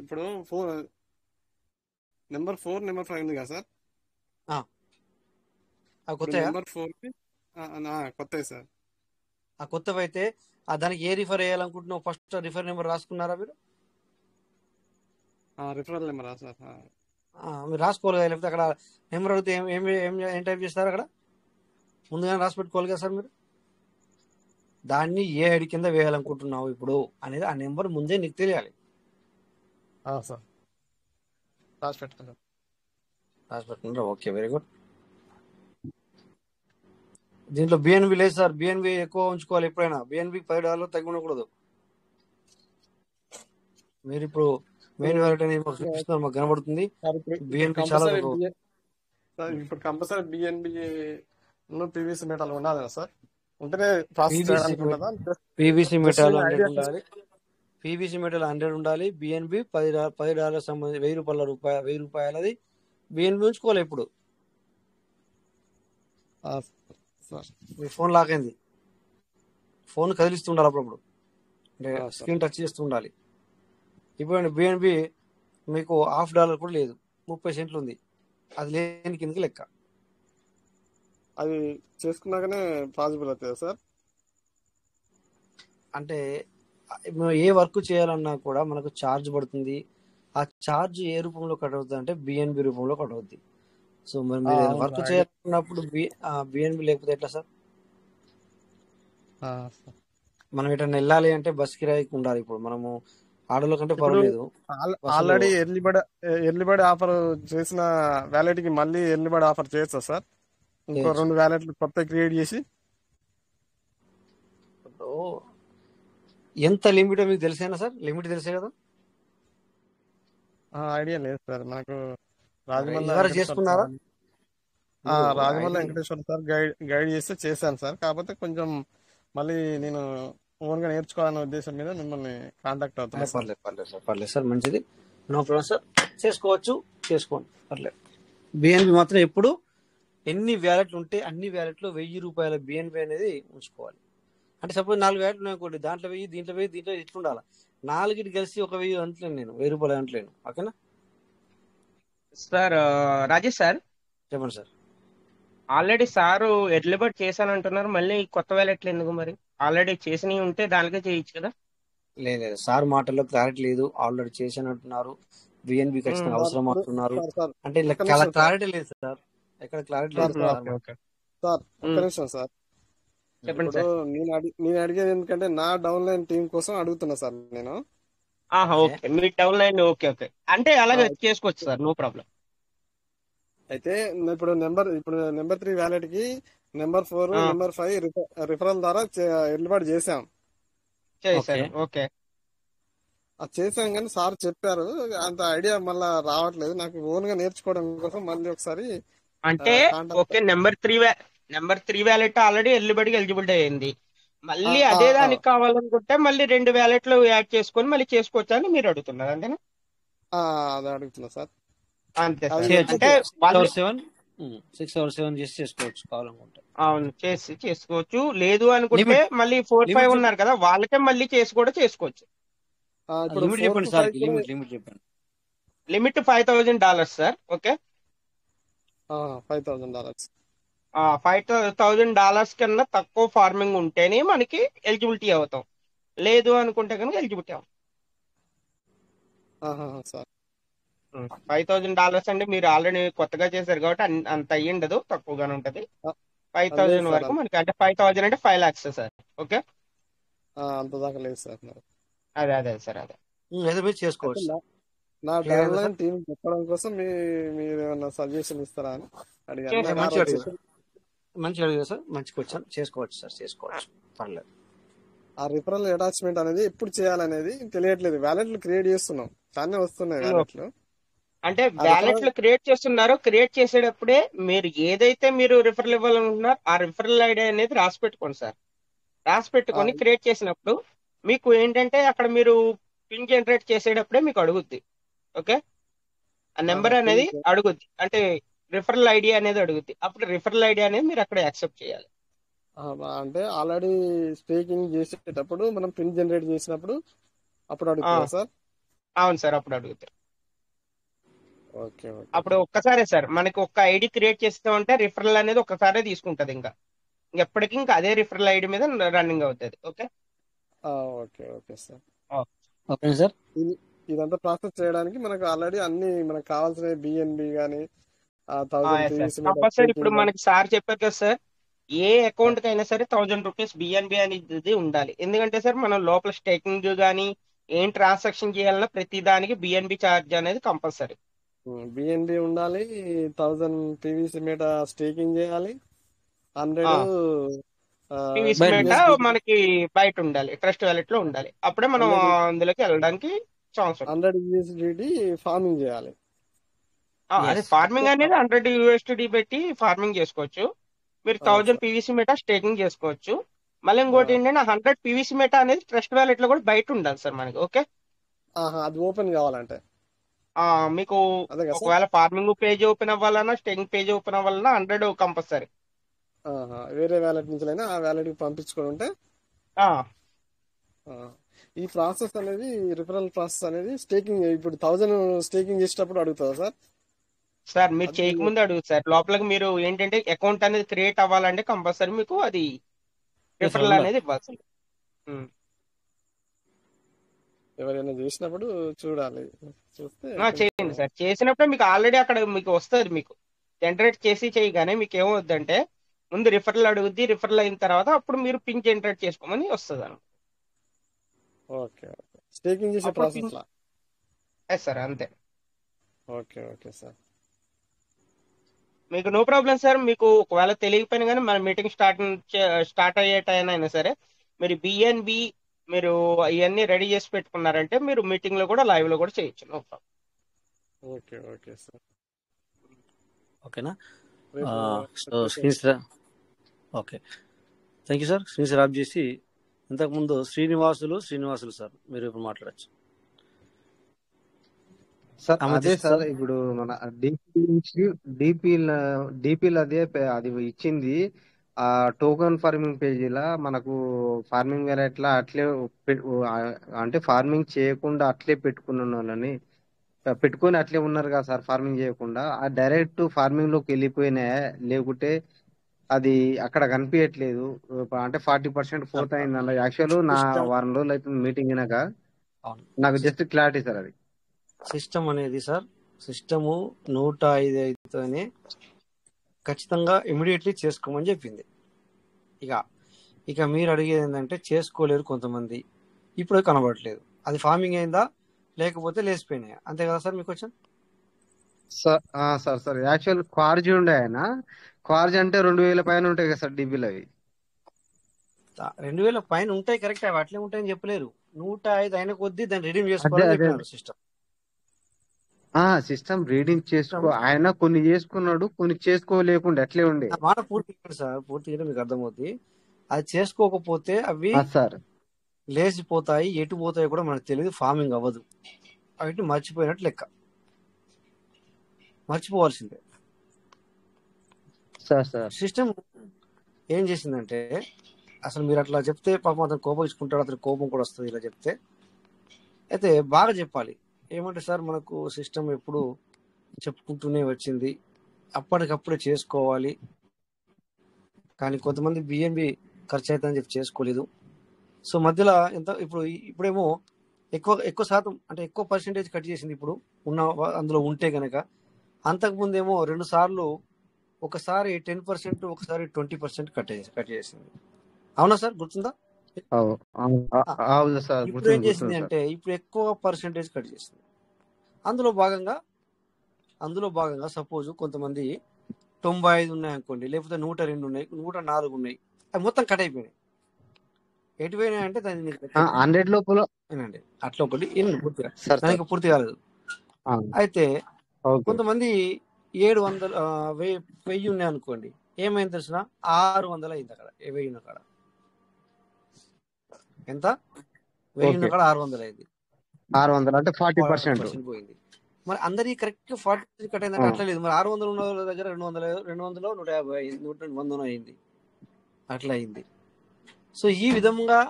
ఇప్పుడు నెంబర్ 4 నెంబర్ 5 ఉంది కదా సార్? కొత్త నెంబర్ 4 కొత్త సార్. కొత్తవి అయితే దానికి ఏ రిఫర్ చేయాలనుకుంటున్నావు? ఫస్ట్ రిఫర్ నెంబర్ రాసుకున్నారా మీరు? Referral number sir. మీరు రాసుకోవాలి కదా, లేకపోతే అక్కడ నెంబర్ అడిగితే ఏం టైప్ చేస్తారు? అక్కడ ముందుగానే రాసి పెట్టుకోవాలి కదా సార్ మీరు. దాన్ని ఏ ఐడి కింద వేయాలనుకుంటున్నావు ఇప్పుడు అనేది ఆ నెంబర్ ముందే నీకు తెలియాలి సార్. రాసి పెట్టుకుంటారా? Okay, very good. దీంట్లో బిఎన్బి లేదు సార్. బిఎన్బి ఎక్కువ ఉంచుకోవాలి ఎప్పుడైనా. బిఎన్బి $10 తగ్గి ఉండకూడదు. మీరు ఇప్పుడు మెయిన్ వ్యాలెట్ అనేది మాకు చూపిస్తున్నారు, మాకు కనబడుతుంది. బిఎన్బి చాలా ఇప్పుడు కంపల్సరీ బిఎన్బి పీవీసీ మెటల్ ఉండాలి కదా సార్? ఉంటేనే ప్రాసెస్ చేయడానికి ఉంటుందా? పీవీసీ మెటల్ 100 ఉండాలి. పీవీసీ మెటల్ 100 ఉండాలి. బిఎన్బి $10 సంబంధించి $1000 బిఎన్బి ఉంచుకోవాలి ఇప్పుడు. మీ ఫోన్ లాక్ అయింది, ఫోన్ కదిలిస్తూ ఉండాలి అప్పుడప్పుడు, అంటే స్క్రీన్ టచ్ చేస్తూ ఉండాలి. ఇప్పుడు బిఎన్బి మీకు $50 కూడా లేదు, 30 సెంట్లు ఉంది. అది లేని కిందకి లెక్క. అది చేసుకున్నాకనే పాసిబుల్ అవుతుంది సార్? అంటే ఏ వర్క్ చేయాలన్నా కూడా మనకు ఛార్జ్ పడుతుంది. ఆ ఛార్జ్ ఏ రూపంలో కట్ అవుతుంది అంటే బిఎన్బి రూపంలో కట్ అవుతుంది. సో మరి మీరు వర్క్ చేయాలన్నప్పుడు బిఎన్బి లేకపోతే ఎట్లా సార్? మనం ఎటన్నా వెళ్ళాలి అంటే బస్ కిరాయికి ఉండాలి. ఇప్పుడు మనము ఆటోలో కంటే పర్వాలేదు. ఆల్రెడీ ఎర్లీ బర్డ్ ఆఫర్ చేసిన వ్యాలెట్ కి మళ్ళీ ఎర్లీ బర్డ్ ఆఫర్ చేయొచ్చా సార్? ఇంకో 2 వ్యాలెట్లు కొత్త క్రియేట్ చేసి. ఎంత లిమిట్ మీకు తెలిసేనా సార్? లిమిట్ తెలిసే కదా? ఐడియా లేదు సార్ నాకు. చేసుకున్నారా? రాజమల్లి వెంకటేశ్వర సార్ గైడ్ చేస్తే చేశాను సార్. కాకపోతే కొంచెం మళ్ళీ నేను ఓన్ గా నేర్చుకోవాలనే ఉద్దేశం మీద మిమ్మల్ని కాంటాక్ట్ అవుతాను. పర్లేదు సార్, మంచిది, నో ప్రాబ్లం సార్. చేసుకోండి, పర్లేదు. బిఎన్బి మాత్రం ఎప్పుడు ఎన్ని వ్యాలెట్లు ఉంటే అన్ని వ్యాలెట్లు $1000 బిఎన్బి అనేది ఉంచుకోవాలి. అంటే సపోజ్ 4 వ్యాలెట్లు ఉన్నాయనుకోండి, దాంట్లో 1000, దీంట్లో 1000, దీంట్లో ఇట్లుండాలి. 4కి కలిసి ఒక 1000 అంటలేను నేను, $1000 అంటలేను. ఓకేనా సార్? రాజేష్ సార్ చెప్పండి sir. Already sir early bird చేశాను అంటున్నారు, మళ్ళీ కొత్త వ్యాలెట్లు ఎందుకు? మరి ఆల్రెడీ చేసినవి ఉంటే దానికే చేయొచ్చు కదా? లేదు సార్, మాటల్లో క్లారిటీ లేదు. ఆల్రెడీ చేశాను అంటున్నారు, బిఎన్బి ఖచ్చితంగా అవసరం అంటున్నారు. అంటే క్లారిటీ లేదు సార్, ఎక్కడ క్లారిటీ లేదు సార్. ఒక్క నిమిషం సార్. చెప్పండి సార్. నేను అడిగేది ఎందుకంటే నా డౌన్ లైన్ టీం కోసం అడుగుతున్నా సార్. నేను ఆహా, ఓకే ఓకే, మీ డబుల్ 9, ఓకే ఓకే, అంటే అలాగే చేసుకోవచ్చు సార్, నో ప్రాబ్లం. అయితే ఇప్పుడు నెంబర్ 3 వ్యాలెట్ కి నెంబర్ 4 నెంబర్ 5 రిఫరల్ ద్వారా ఏర్పాటు చేసాం. ఓకే చేశారు, ఓకే. అది చేసాం కానీ సార్ చెప్పారు, అంత ఐడియా మళ్ళా రావట్లేదు నాకు. ఓన్ గా నేర్చుకోవడం కోసం మళ్ళీ ఒకసారి అంటే contact. Okay, number 3 wallet already eligibility అయింది. మళ్ళీ అదే దానికి కావాలనుకుంటే మళ్ళీ 2 వ్యాలెట్లు యాడ్ చేసుకొని మళ్ళీ చేసుకోవచ్చా అని మీరు అడుగుతున్నారు, అంతేనా? అదే అడుగుతున్నా సార్. అంతే అది సార్. చేయొచ్చు. అంటే 6 వాళ్ళు అవర్ 7 6 అవర్ 7 చేసి చేసుకోవచ్చు కావాలనుకుంటే. అవును చేసుకోవచ్చు. లేదు అనుకుంటే లిమిట్ మళ్ళీ 4, 5 లిమిట్ ఉన్నారు కదా, వాళ్ళకే మళ్ళీ చేసుకోవచ్చు. ఇప్పుడు లిమిట్ 4 చెప్పండి కు సార్, 5 కూడా లిమిట్ చెప్పండి. Limit $5,000 sir. ఓకే, $5,000. $5,000 కన్నా తక్కువ ఫార్మింగ్ ఉంటేనే మనకి ఎలిజిబిలిటీ అవుతాం. లేదు అనుకుంటే కనుక ఎలిజిబిలిటీ అవుతాం. సార్ $5,000 అంటే మీరు ఆల్రెడీ కొత్తగా చేశారు కాబట్టి అంత అయ్యిండదు, తక్కువగానే ఉంటది. లేదు 5,000 సార్, వరకు మనకి, అంటే 5,000 అంటే 5 lakhs సార్. ఓకే, అంత దాకా లేదు సార్. అదే సార్, అదే. అయితే మీరు అయితే చేసుకోవచ్చు సార్. నా క్లియర్ డబుల్ అయిందా 9 సార్? టీం చెప్పడం కోసం మీరు ఏమన్నా సజెషన్ ఇస్తారా అని అడిగాను. చేస్తాం, నాకు ఆ మంచిగా రోజు అడిగారు సార్, మంచిగా అడిగారు సార్, మంచి క్వశ్చన్. చేసుకోవచ్చు సార్, చేసుకోవచ్చు, పర్లేదు. ఆ రిఫరల్ అటాచ్మెంట్ అనేది ఎప్పుడు చేయాలనేది తెలియట్లేదు. వ్యాలెట్లు క్రియేట్ చేస్తున్నాం, చాలా వస్తున్నాయి ఓకే. వ్యాలెట్లు. అంటే ఆ రిఫరల్ వ్యాలెట్లు క్రియేట్ చేస్తున్నారు. క్రియేట్ చేసేటప్పుడే మీరు ఏదైతే మీరు రిఫరల్ ఇవ్వాలనుకుంటున్నారో ఆ రిఫరల్ ఐడి అనేది రాసి పెట్టుకోండి సార్. రాసి పెట్టుకొని క్రియేట్ చేసినప్పుడు మీకు ఏంటంటే అక్కడ మీరు పిన్ జనరేట్ చేసేటప్పుడే మీకు అడుగుద్ది. ఓకే, ఆ నెంబర్ అనేది అడుగుద్ది, అంటే రిఫరల్ ఐడి అనేది అడుగుద్ది. అప్పుడు రిఫరల్ ఐడి అనేది మీరు అక్కడ యాక్సెప్ట్ చేయాలి. అంటే ఆల్రెడీ స్టేకింగ్ చేసేటప్పుడు మనం పిన్ జనరేట్ చేసినప్పుడు అప్పుడు అడుగుతుందా సార్? అవును సార్, అప్పుడు అడుగుతారు. ఓకే ఓకే అప్పుడు ఒక్కసారే సార్, మనకి ఒక్క ఐడి క్రియేట్ చేస్తామంటే రిఫరల్ అనేది ఒక్కసారే తీసుకుంటది. ఇంకా ఎప్పటికీ ఇంకా అదే రిఫరల్ ఐడి మీద రన్నింగ్ అవుతుంది. Okay okay okay sir. Okay sir. ఇదంతా ప్రాసెస్ చేయడానికి మనకు ఆల్రెడీ అన్ని మనకు కావాల్సిన బిఎన్బి కానీ 1000 పీవీసీ మీద కంపల్సరీ ఇప్పుడు స్టేకింగ్ మనకి సార్ చెప్పారు కదా సార్, ఏ అకౌంట్ కైనా సరే ₹1,000 బిఎన్బి అనేది ఉండాలి. ఎందుకంటే సార్ మనం లోపల స్టేకింగ్ కానీ ఏం ట్రాన్సాక్షన్ చేయాలన్నా ప్రతి దానికి బిఎన్బి ఛార్జ్ అనేది కంపల్సరీ. బిఎన్బి ఉండాలి, 1000 పీవీసీ మీద స్టేకింగ్ చేయాలి, 100 పీవీసీ మేట మనకి బయట ఉండాలి, ట్రస్ట్ వ్యాలెట్ లో ఉండాలి. అప్పుడే మనం అందులోకి వెళ్ళడానికి ఛాన్స్ ఉంటుంది. 100 యూఎస్డిటి ఫార్మింగ్ చేయాలి. అదే ఫార్మింగ్ అనేది 100 USDT పెట్టి ఫార్మింగ్ చేసుకోవచ్చు. మీరు 1000 పీవీసీ మేట స్టేకింగ్ చేసుకోవచ్చు. మళ్ళీ ఇంకోటి ఏంటంటే 100 పీవీసీ మేట అనేది ట్రస్ట్ వ్యాలెట్ లో కూడా బయట ఉండాలి సార్ మనకి. ఓకే, అది ఓపెన్ కావాలంటే మీకు ఒకవేళ ఫార్మింగ్ పేజ్ ఓపెన్ అవ్వాలన్నా స్టేకింగ్ పేజ్ ఓపెన్ అవ్వాలన్నా 100 కంపల్సరీ. వేరే వ్యాలెట్ నుంచి అయినా ఆ వ్యాలెట్ కి పంపించుకొని ఉంటే ఈ ప్రాసెస్ అనేది రిఫరల్ ప్రాసెస్ అనేది స్టేకింగ్ ఇప్పుడు 1000 స్టేకింగ్ చేసేటప్పుడు అడుగుతుందా సార్? సార్ మీరు చేయకముందు అడుగుతుంది సార్. లోపలికి మీరు ఏంటంటే అకౌంట్ అనేది క్రియేట్ అవ్వాలంటే కంపల్సరీ మీకు అది రిఫరల్ అనేది ఇవ్వాల్సింది. ఎవరైనా చేసినప్పుడు చూడాలి, చూస్తే చేయండి సార్. చేసినప్పుడు మీకు ఆల్రెడీ అక్కడ మీకు వస్తుంది, మీకు జనరేట్ చేసి చేయగానే మీకు ఏమవుద్దంటే ముందు రిఫరల్ అడుగుద్ది. రిఫరల్ అయిన తర్వాత అప్పుడు మీరు పిన్ జనరేట్ చేసుకోమని వస్తుంది అన్నమాట. ఓకే స్టేకింగ్ చేసే ప్రాసెస్ లా సార్ అంతే. ఓకే ఓకే సార్, మీకు నో ప్రాబ్లం సార్. మీకు ఒకవేళ తెలియకపోయినా కానీ మన మీటింగ్ స్టార్ట్ అయ్యే టైం అయినా సరే మీరు బిఎన్బి మీరు ఇవన్నీ రెడీ చేసి పెట్టుకున్నారంటే మీరు మీటింగ్ లో కూడా లైవ్ లో కూడా చేయొచ్చు, no problem. Okay okay sir, ఓకేనా? Screen okay, thank you sir. Screen off చేసి ఇంతకుముందు శ్రీనివాసులు సార్ మీరు ఇప్పుడు మాట్లాడచ్చు సార్. అదే సార్, ఇప్పుడు మన డిపి నుంచి డిపిల్ అదే అది ఇచ్చింది. ఆ టోకన్ ఫార్మింగ్ పేజీలా మనకు ఫార్మింగ్ ఎట్లా అట్లే అంటే ఫార్మింగ్ చేయకుండా అట్లే పెట్టుకొని అట్లే ఉన్నారు కదా సార్. ఫార్మింగ్ చేయకుండా డైరెక్ట్ ఫార్మింగ్ లోకి వెళ్ళిపోయినాయా, లేకుంటే అది అక్కడ కనిపించట్లేదు అంటే 40% ఫోర్త్ అయింది అన్న. యాక్చువల్ నా వారం రోజులు అయితే మీటింగ్ అయినాక నాకు జస్ట్ క్లారిటీ సార్. అది సిస్టమ్ అనేది సార్, సిస్టము 105 అయితేనే ఖచ్చితంగా ఇమీడియట్లీ చేసుకోమని చెప్పింది. ఇక మీరు అడిగేది ఏంటంటే చేసుకోలేరు కొంతమంది, ఇప్పుడు కనబడట్లేదు. అది ఫార్మింగ్ అయిందా లేకపోతే లేచిపోయినాయి. అంతే కదా సార్ మీకు క్వశ్చన్? సార్ యాక్చువల్ క్వార్జ్ ఉండే ఆయన. క్వార్జ్ అంటే 2000 పైన ఉంటాయి కదా సార్ డీబీలు అవి. 2000 పైన ఉంటాయి, కరెక్ట్. అవి అట్లే ఉంటాయని చెప్పలేరు. 105 అయిన కొద్దీ దాన్ని రిడీమ్ అదే చేసుకోవాలని అదే చెప్పినారు సిస్టమ్. సిస్టమ్ రీడింగ్ చేసుకో, ఆయన కొన్ని చేసుకున్నాడు, కొన్ని చేసుకోలేకుండా అట్లే ఉండే. నా మాట పూర్తి చేయండి సార్, పూర్తిగా మీకు అర్థమవుతుంది. అది చేసుకోకపోతే అవి సార్ లేచిపోతాయి, ఎటు పోతాయి కూడా మనకు తెలియదు, ఫార్మింగ్ అవ్వదు. అవి మర్చిపోయినట్టు లెక్క, మర్చిపోవాల్సిందే. సార్ సిస్టమ్ ఏం చేసిందంటే, అసలు మీరు అట్లా చెప్తే పాపం అతను కోపగించుకుంటాడు, అతని కోపం కూడా వస్తుంది ఇలా చెప్తే. అయితే బాగా చెప్పాలి. ఏమంటే సార్, మనకు సిస్టమ్ ఎప్పుడు చెప్పుకుంటూనే వచ్చింది, అప్పటికప్పుడే చేసుకోవాలి. కానీ కొంతమంది బిఎన్బి ఖర్చు అవుతుందని చెప్పి చేసుకోలేదు. సో మధ్యలో ఎంత ఇప్పుడేమో ఎక్కువ శాతం అంటే ఎక్కువ పర్సెంటేజ్ కట్ చేసింది ఇప్పుడు ఉన్న అందులో ఉంటే గనక. అంతకుముందేమో 2 సార్లు, ఒకసారి 10%, ఒకసారి 20% కట్ చేసింది. అవునా సార్, గుర్తుందా? ఇప్పుడు ఏం చేసింది అంటే, ఇప్పుడు ఎక్కువ పర్సెంటేజ్ కట్ చేసింది. అందులో భాగంగా సపోజ్ కొంతమంది 95 ఉన్నాయి అనుకోండి, లేకపోతే 102 ఉన్నాయి, 104 ఉన్నాయి, అవి మొత్తం కట్ అయిపోయినాయి. ఎటు పోయినాయి అంటే దాన్ని 100 లోపల ఏనండి అట్లా ఒకటి పూర్తిగా దానికి పూర్తి కాలేదు. అయితే కొంతమంది 700 1000 ఉన్నాయి అనుకోండి, ఏమైంది తెలిసిన 600 అయింది అక్కడ. 1000 కాడ ఎంత? 1000 కాడ 600 అయింది. 600 అంటే 40% పోయింది. మరి అందరికి కరెక్ట్ 40% కట్ అయిందంటే అట్లా లేదు. మరి 600 ఉన్న వాళ్ళ దగ్గర 200, 150 అయింది, 100 అయింది, అట్లా అయింది. సో ఈ విధంగా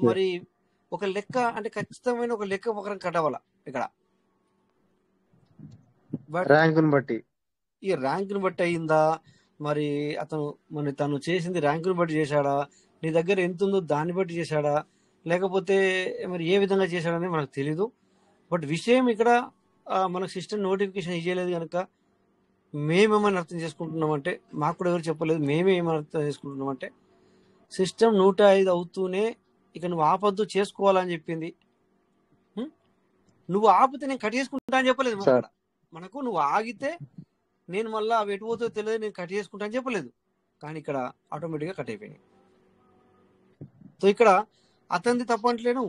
మరి ఒక లెక్క అంటే ఖచ్చితమైన ఒక లెక్క ప్రకారం కట్ అవ్వాల ఇక్కడ. బట్ ర్యాంకుని బట్టి, ఈ ర్యాంకుని బట్టి అయిందా, మరి తను చేసింది ర్యాంకుని బట్టి చేశాడా, నీ దగ్గర ఎంత ఉందో దాన్ని బట్టి చేశాడా, లేకపోతే మరి ఏ విధంగా చేశాడని మనకు తెలీదు. బట్ విషయం ఇక్కడ మనకు సిస్టమ్ నోటిఫికేషన్ ఇవ్వలేదు కనుక మేమేమని అర్థం చేసుకుంటున్నామంటే, మాకు కూడా ఎవరు చెప్పలేదు, మేమే ఏమని అర్థం చేసుకుంటున్నామంటే, సిస్టమ్ 105 అవుతూనే ఇక నువ్వు ఆపద్దు, చేసుకోవాలని చెప్పింది. నువ్వు ఆపితే నేను కట్ చేసుకుంటా అని చెప్పలేదు. మనకు నువ్వు ఆగితే నేను మళ్ళీ అవి ఎటు పోతుందో తెలియదు, నేను కట్ చేసుకుంటా అని చెప్పలేదు. కానీ ఇక్కడ ఆటోమేటిక్గా కట్ అయిపోయినాయి. సో ఇక్కడ అతనిది తప్పు అంటలేను,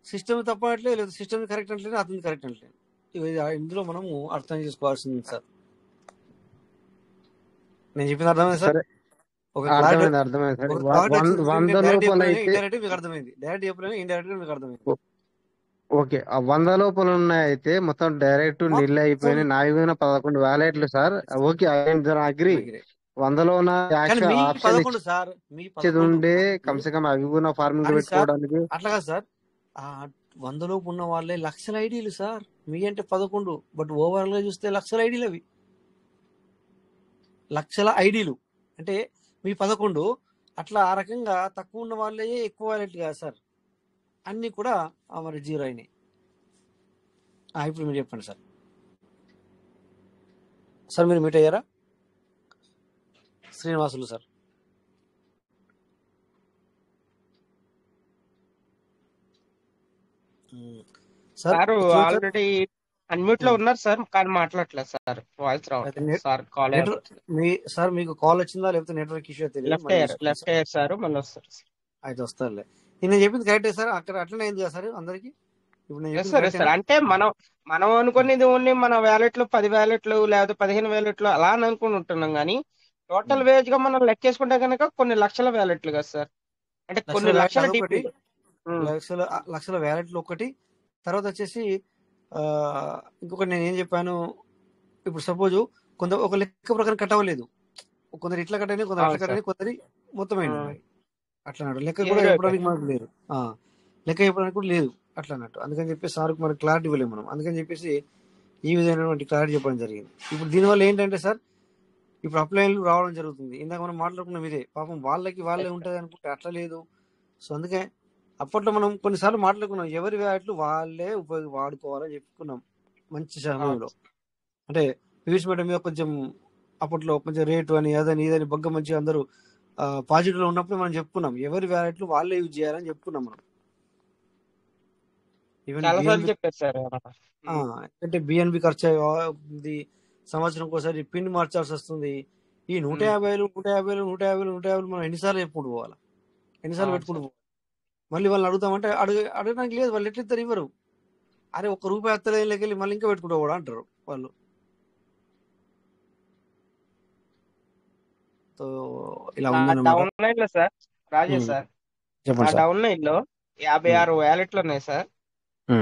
సిస్టమ్ తప్పు అంటలేదు, లేదా సిస్టమ్ కరెక్ట్ అంటలేదు, అతనిది కరెక్ట్ అంటలేదు. ఇందులో మనము అర్థం చేసుకోవాల్సింది సార్. నేను చెప్పింది అర్థమైంది సార్? ఒక అర్థమైంది. డైరెక్ట్ చెప్పలేదు, ఇండైరెక్ట్ మీకు అర్థమైంది. ఓకే, ఆ 100 లోపల ఉన్నాయి అయితే మొత్తం డైరెక్ట్ నీళ్ళు అయిపోయినాయి. నావి కూడా 11 వ్యాలెట్లు సార్. Okay, agree. 100లో ఉండే కమ్సే కమ్ అవి కూడా ఫార్మింగ్ పెట్టుకోవడానికి అట్లా కాదు సార్. 100 లోపు ఉన్న వాళ్ళే లక్షల ఐడీలు సార్. మీ అంటే 11, బట్ ఓవరాల్ గా చూస్తే లక్షల ఐడీలు. అవి లక్షల ఐడీలు అంటే మీ 11. అట్లా ఆ రకంగా తక్కువ ఉన్న వాళ్ళే ఎక్కువ వ్యాలెట్ కాదు సార్, అన్ని కూడా మరి 0 అయినాయి. ఇప్పుడు మీరు చెప్పండి సార్. సార్ మీరు మీట్ అయ్యారా? Srinivasulu sir. Sir already unmute లో ఉన్నారు సార్, కానీ మాట్లాడలేదు సార్, వాయిస్ రావట్లేదు సార్. కాల్ సార్ మీకు కాల్ వచ్చిందా లేకపోతే నెట్వర్క్ ఇష్యూ తెలియదు? లెఫ్ట్ అయ్యారు సార్, మళ్ళీ వస్తారు. అయితే వస్తారులే. నేను చెప్పింది కరెక్టే సార్, అక్కడ అట్లనే అయింది కదా సార్ అందరికి. సార్ అంటే మనం అనుకునేది ఓన్లీ మన వ్యాలెట్లు 10 వ్యాలెట్లు లేదా 15 వ్యాలెట్లు అలా అని అనుకుని ఉంటున్నాం, కానీ టోటల్ వేజ్ గా మనం లెక్కేసుకుంటే కనుక కొన్ని లక్షల వ్యాలెట్లు కదా సార్. అంటే కొన్ని లక్షల వ్యాలెట్లు ఒకటి. తర్వాత వచ్చేసి ఇంకొకటి నేను ఏం చెప్పాను, ఇప్పుడు సపోజ్ ఒక లెక్క ప్రకారం కట్ అవ్వలేదు, కొందరు ఇట్లా కట్ అయినా, కొందరు అట్లా కట్ అయినా, కొందరి మొత్తం అయింది. అట్లా అన్నట్టు లెక్క కూడా చెప్పడానికి మనకు లేదు, లెక్క చెప్పడానికి కూడా లేదు అట్లా అన్నట్టు. అందుకని చెప్పేసి సార్కు మనకు క్లారిటీ ఇవ్వలేము మనం. అందుకని చెప్పేసి ఈ విధమైనటువంటి క్లారిటీ చెప్పడం జరిగింది. ఇప్పుడు దీనివల్ల ఏంటంటే సార్, ఇప్పుడు అప్లైన్లు రావడం జరుగుతుంది. ఇందాక మనం మాట్లాడుకున్నాం ఇదే, పాపం వాళ్ళే ఉంటుంది అనుకుంటే అట్లా లేదు. సో అందుకే అప్పట్లో మనం కొన్నిసార్లు మాట్లాడుకున్నాం, ఎవరి వ్యాలెట్లు వాళ్ళే వాడుకోవాలని చెప్పుకున్నాం మంచి సమయంలో. అంటే పీయూష్ మేడం మీద కొంచెం అప్పట్లో కొంచెం రేటు అని అదని ఇదని బగ్గ మంచిగా అందరూ పాజిటివ్ లో ఉన్నప్పుడు మనం చెప్పుకున్నాం, ఎవరి వ్యాలెట్లు వాళ్ళే యూజ్ చేయాలని చెప్పుకున్నాం మనం. ఈవెన్ చాలా సార్లు బిఎన్బి చెప్పారు సార్. అంటే బిఎన్బి ఖర్చు ఇది సంవత్సరం ఒకసారి పిన్ మార్చాల్సి వస్తుంది. ఈ 150 150 150 150 మనం ఎన్నిసార్లు చెప్పుకుంటూ పోవాలా, ఎన్నిసార్లు అవును పెట్టుకుంటూ సార్. పోవాలి. మళ్ళీ వాళ్ళని అడుగుతామంటే అడగడానికి లేదు, వాళ్ళు ఎట్లా ఇస్తారు, ఇవ్వరు. అరే ₹1 ఎత్తలేకి వెళ్ళి మళ్ళీ ఇంకా పెట్టుకుంటూ కూడా అంటారు వాళ్ళు. సో ఇలా నా ఉందన్నమాట. డౌన్ లైన్ లో సార్, రాజేష్ సార్, నా చెప్పండి సార్. డౌన్ లైన్ లో 56 వ్యాలెట్లు ఉన్నాయి సార్.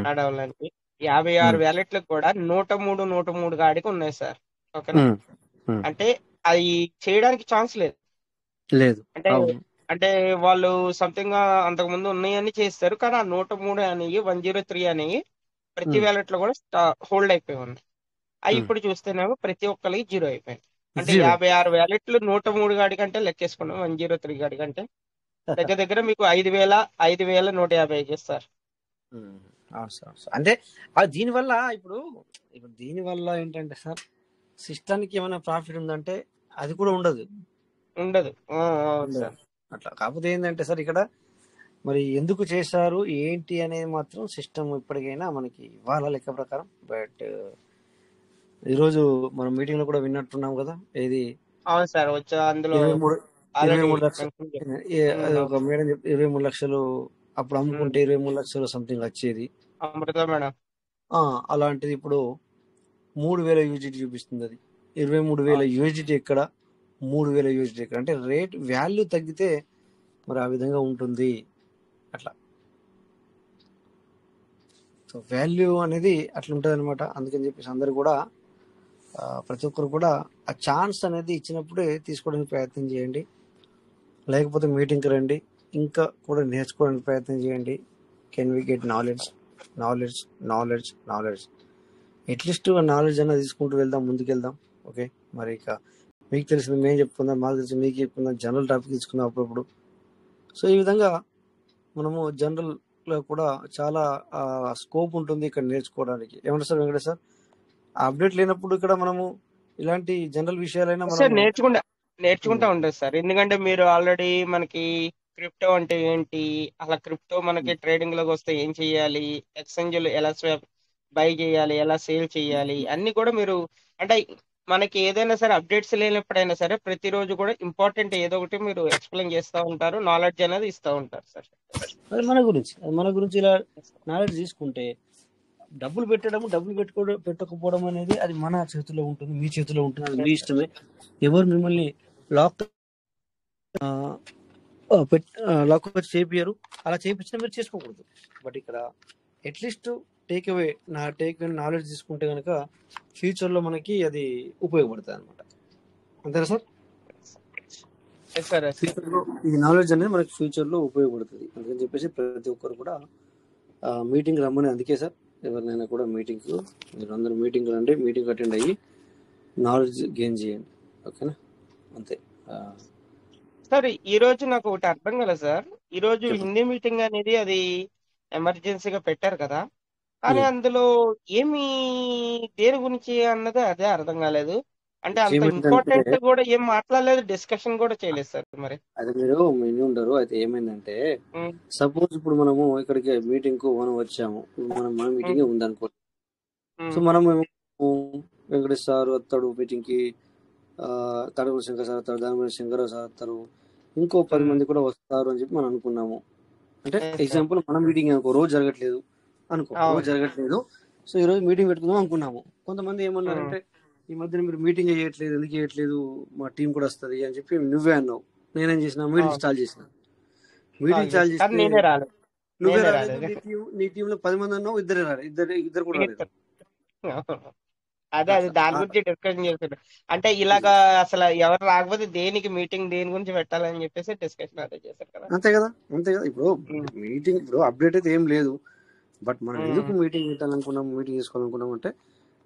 నా డౌన్ లైన్ కి 56 వ్యాలెట్లకు కూడా 103 గాడికి ఉన్నాయి సార్. ఓకేనా? అంటే అవి చేయడానికి ఛాన్స్ లేదు. లేదు. అంటే అవును. అంటే వాళ్ళు సంథింగ్ అంతకు ముందు ఉన్నాయని చేస్తారు, కానీ ఆ 103 అనేవి 103 అనేవి ప్రతి వ్యాలెట్ లో కూడా హోల్డ్ అయిపోయి ఉన్నాయి. అవి ఇప్పుడు చూస్తేనేమో ప్రతి ఒక్కరికి జీరో అయిపోయింది. అంటే జీరో. 56 వ్యాలెట్లు 103 గాడి కంటే లెక్కేసుకున్నాం, 103 గాడి కంటే దగ్గర దగ్గర మీకు 5,150 చేస్తారు. అవును సార్. అంటే దీనివల్ల ఇప్పుడు దీనివల్ల ఏంటంటే సార్, సిస్టానికి ఏమైనా ప్రాఫిట్ ఉందంటే అది కూడా ఉండదు. ఉండదు. అవును ఉండదు. సార్. అట్లా కాకపోతే ఏంటంటే సార్, ఇక్కడ మరి ఎందుకు చేశారు ఏంటి అనేది మాత్రం సిస్టమ్ ఇప్పటికైనా మనకి ఇవ్వాలా లెక్క ప్రకారం. బట్ ఈరోజు మనం మీటింగ్ లో కూడా విన్నట్టున్నాం కదా, ఏది అవును సార్. వచ్చా అందులో 23 ఆల్రెడీ 23 లక్షలు, మెన్షన్ చేశారు. అది అవును ఒక సార్. మేడం 23 లక్షలు అప్పుడు అమ్ముకుంటే 23 లక్షలు సంథింగ్ వచ్చేది. అమృత మేడం. అలాంటిది ఇప్పుడు 3,000 యూజిటీ చూపిస్తుంది. అది 23,000 యూజిటీ ఎక్కడ, 3,000 యూజిటీ ఎక్కడ, అంటే రేట్ వాల్యూ తగ్గితే మరి ఆ విధంగా ఉంటుంది అట్లా. సో వాల్యూ అనేది అట్లా ఉంటుంది అనమాట. అందుకని చెప్పేసి అందరు కూడా ప్రతి ఒక్కరు కూడా ఆ ఛాన్స్ అనేది ఇచ్చినప్పుడే తీసుకోవడానికి ప్రయత్నం చేయండి. లేకపోతే మీటింగ్కి రండి, ఇంకా కూడా నేర్చుకోవడానికి ప్రయత్నం చేయండి. Can we get knowledge knowledge knowledge knowledge, at least knowledge అన్న తీసుకుంటూ వెళ్దాం, ముందుకెళ్దాం. ఓకే, మరి ఇక మీకు తెలిసింది మేము చెప్పుకుందాం, మాకు తెలిసి మీకు చెప్పుకుందాం, జనరల్ టాపిక్ తీసుకుందాం అప్పుడప్పుడు. సో ఈ విధంగా మనము జనరల్లో కూడా చాలా స్కోప్ ఉంటుంది ఇక్కడ నేర్చుకోవడానికి. ఏమంటారు సార్ వెంకటేష్ సార్? అప్డేట్ లేనప్పుడు ఇక్కడ మనము ఇలాంటి జనరల్ విషయాలైనా సార్ మనము నేర్చుకుంటా ఉండదు సార్. ఎందుకంటే మీరు ఆల్రెడీ మనకి క్రిప్టో అంటే ఏంటి, అలా క్రిప్టో మనకి ట్రేడింగ్ లోకి వస్తే ఏం చేయాలి, ఎక్స్చేంజ్లు ఎలా బై చేయాలి, ఎలా సేల్ చేయాలి, అన్ని కూడా మీరు అంటే మనకి ఏదైనా సరే అప్డేట్స్ లేనప్పుడైనా సరే ప్రతిరోజు కూడా ఇంపార్టెంట్ ఏదో ఒకటి మీరు ఎక్స్ప్లెయిన్ చేస్తూ ఉంటారు, నాలెడ్జ్ అనేది ఇస్తూ ఉంటారు సార్. అది మన గురించి ఇలా నాలెడ్జ్ తీసుకుంటే డబ్బులు పెట్టడం, డబ్బులు పెట్టకపోవడం అనేది అది మన చేతిలో ఉంటుంది, మీ చేతిలో ఉంటుంది, అది మీ ఇష్టమే. ఎవరు మిమ్మల్ని లాక్ చేపియరు, అలా చేయించినా మీరు చేసుకోకూడదు. బట్ ఇక్కడ అట్లీస్ట్ టేక్ అవే నాలెడ్జ్ తీసుకుంటే కనుక ఫ్యూచర్లో మనకి అది ఉపయోగపడుతుంది అనమాట. అంతేనా సార్? ఫ్యూచర్లో ఈ నాలెడ్జ్ అనేది మనకి ఫ్యూచర్లో ఉపయోగపడుతుంది. అందుకని చెప్పేసి ప్రతి ఒక్కరు కూడా మీటింగ్ రమ్మని, అందుకే సార్ ఎవరినైనా కూడా మీటింగ్ మీరు అందరూ మీటింగ్ రండి, మీటింగ్ అటెండ్ అయ్యి నాలెడ్జ్ గెయిన్ చేయండి. ఓకేనా? అంతే సార్. ఈ రోజు నాకు ఒకటి అర్థం కదా సార్, ఈ రోజు హిందీ మీటింగ్ అనేది అది ఎమర్జెన్సీగా పెట్టారు కదా, కానీ అందులో ఏమి దేని గురించి అన్నది అదే అర్థం కాలేదు. అంటే అంత ఇంపార్టెంట్ కూడా ఏం మాట్లాడలేదు, డిస్కషన్ కూడా చేయలేదు సార్. మరి అది మీరు మెనూ ఉండరు. అయితే ఏమైందంటే, సపోజ్ ఇప్పుడు మనము ఇక్కడికి మీటింగ్ కు మనం వచ్చాము, మన మీటింగ్ ఉందనుకో. సో మనం వెంకటేష్ సార్ వస్తాడు మీటింగ్ కి, తడవల శంకర్ సార్ వస్తాడు, దాని శంకర్ సార్ వస్తారు, ఇంకో 10 మంది కూడా వస్తారు అని చెప్పి మనం అనుకున్నాము. అంటే ఎగ్జాంపుల్ మన మీటింగ్ అనుకో, రోజు జరగట్లేదు అనుకో, రోజు జరగట్లేదు. సో ఈ రోజు మీటింగ్ పెట్టుకుందాం అనుకున్నాము. కొంతమంది ఏమన్నారంటే, ఈ మధ్యన మీరు మీటింగ్ చేయట్లేదు, ఎందుకు చేయట్లేదు, మా టీం కూడా వస్తుంది అని చెప్పి నువ్వే అన్నావు. నేనేం చేసిన, మీటింగ్ స్టార్ట్ చేసిన. మీటింగ్ స్టార్ట్ చేస్తే నువ్వే రాలేదు, నీ టీంలో 10 మంది అన్నావు, ఇద్దరు కూడా రాలేదు. అదే దాని గురించి డిస్కషన్ చేస్తున్నారు. అంటే ఇలాగా అసలు ఎవరు రాకపోతే దేనికి మీటింగ్, దేని గురించి పెట్టాలని చెప్పేసి డిస్కషన్ అదే చేశారు కదా. అంతే కదా. ఇప్పుడు మీటింగ్ ఇప్పుడు అప్డేట్ అయితే ఏం లేదు, బట్ మనం ఎందుకు మీటింగ్ పెట్టాలనుకున్నాం, మీటింగ్ తీసుకోవాలనుకున్నాం అంటే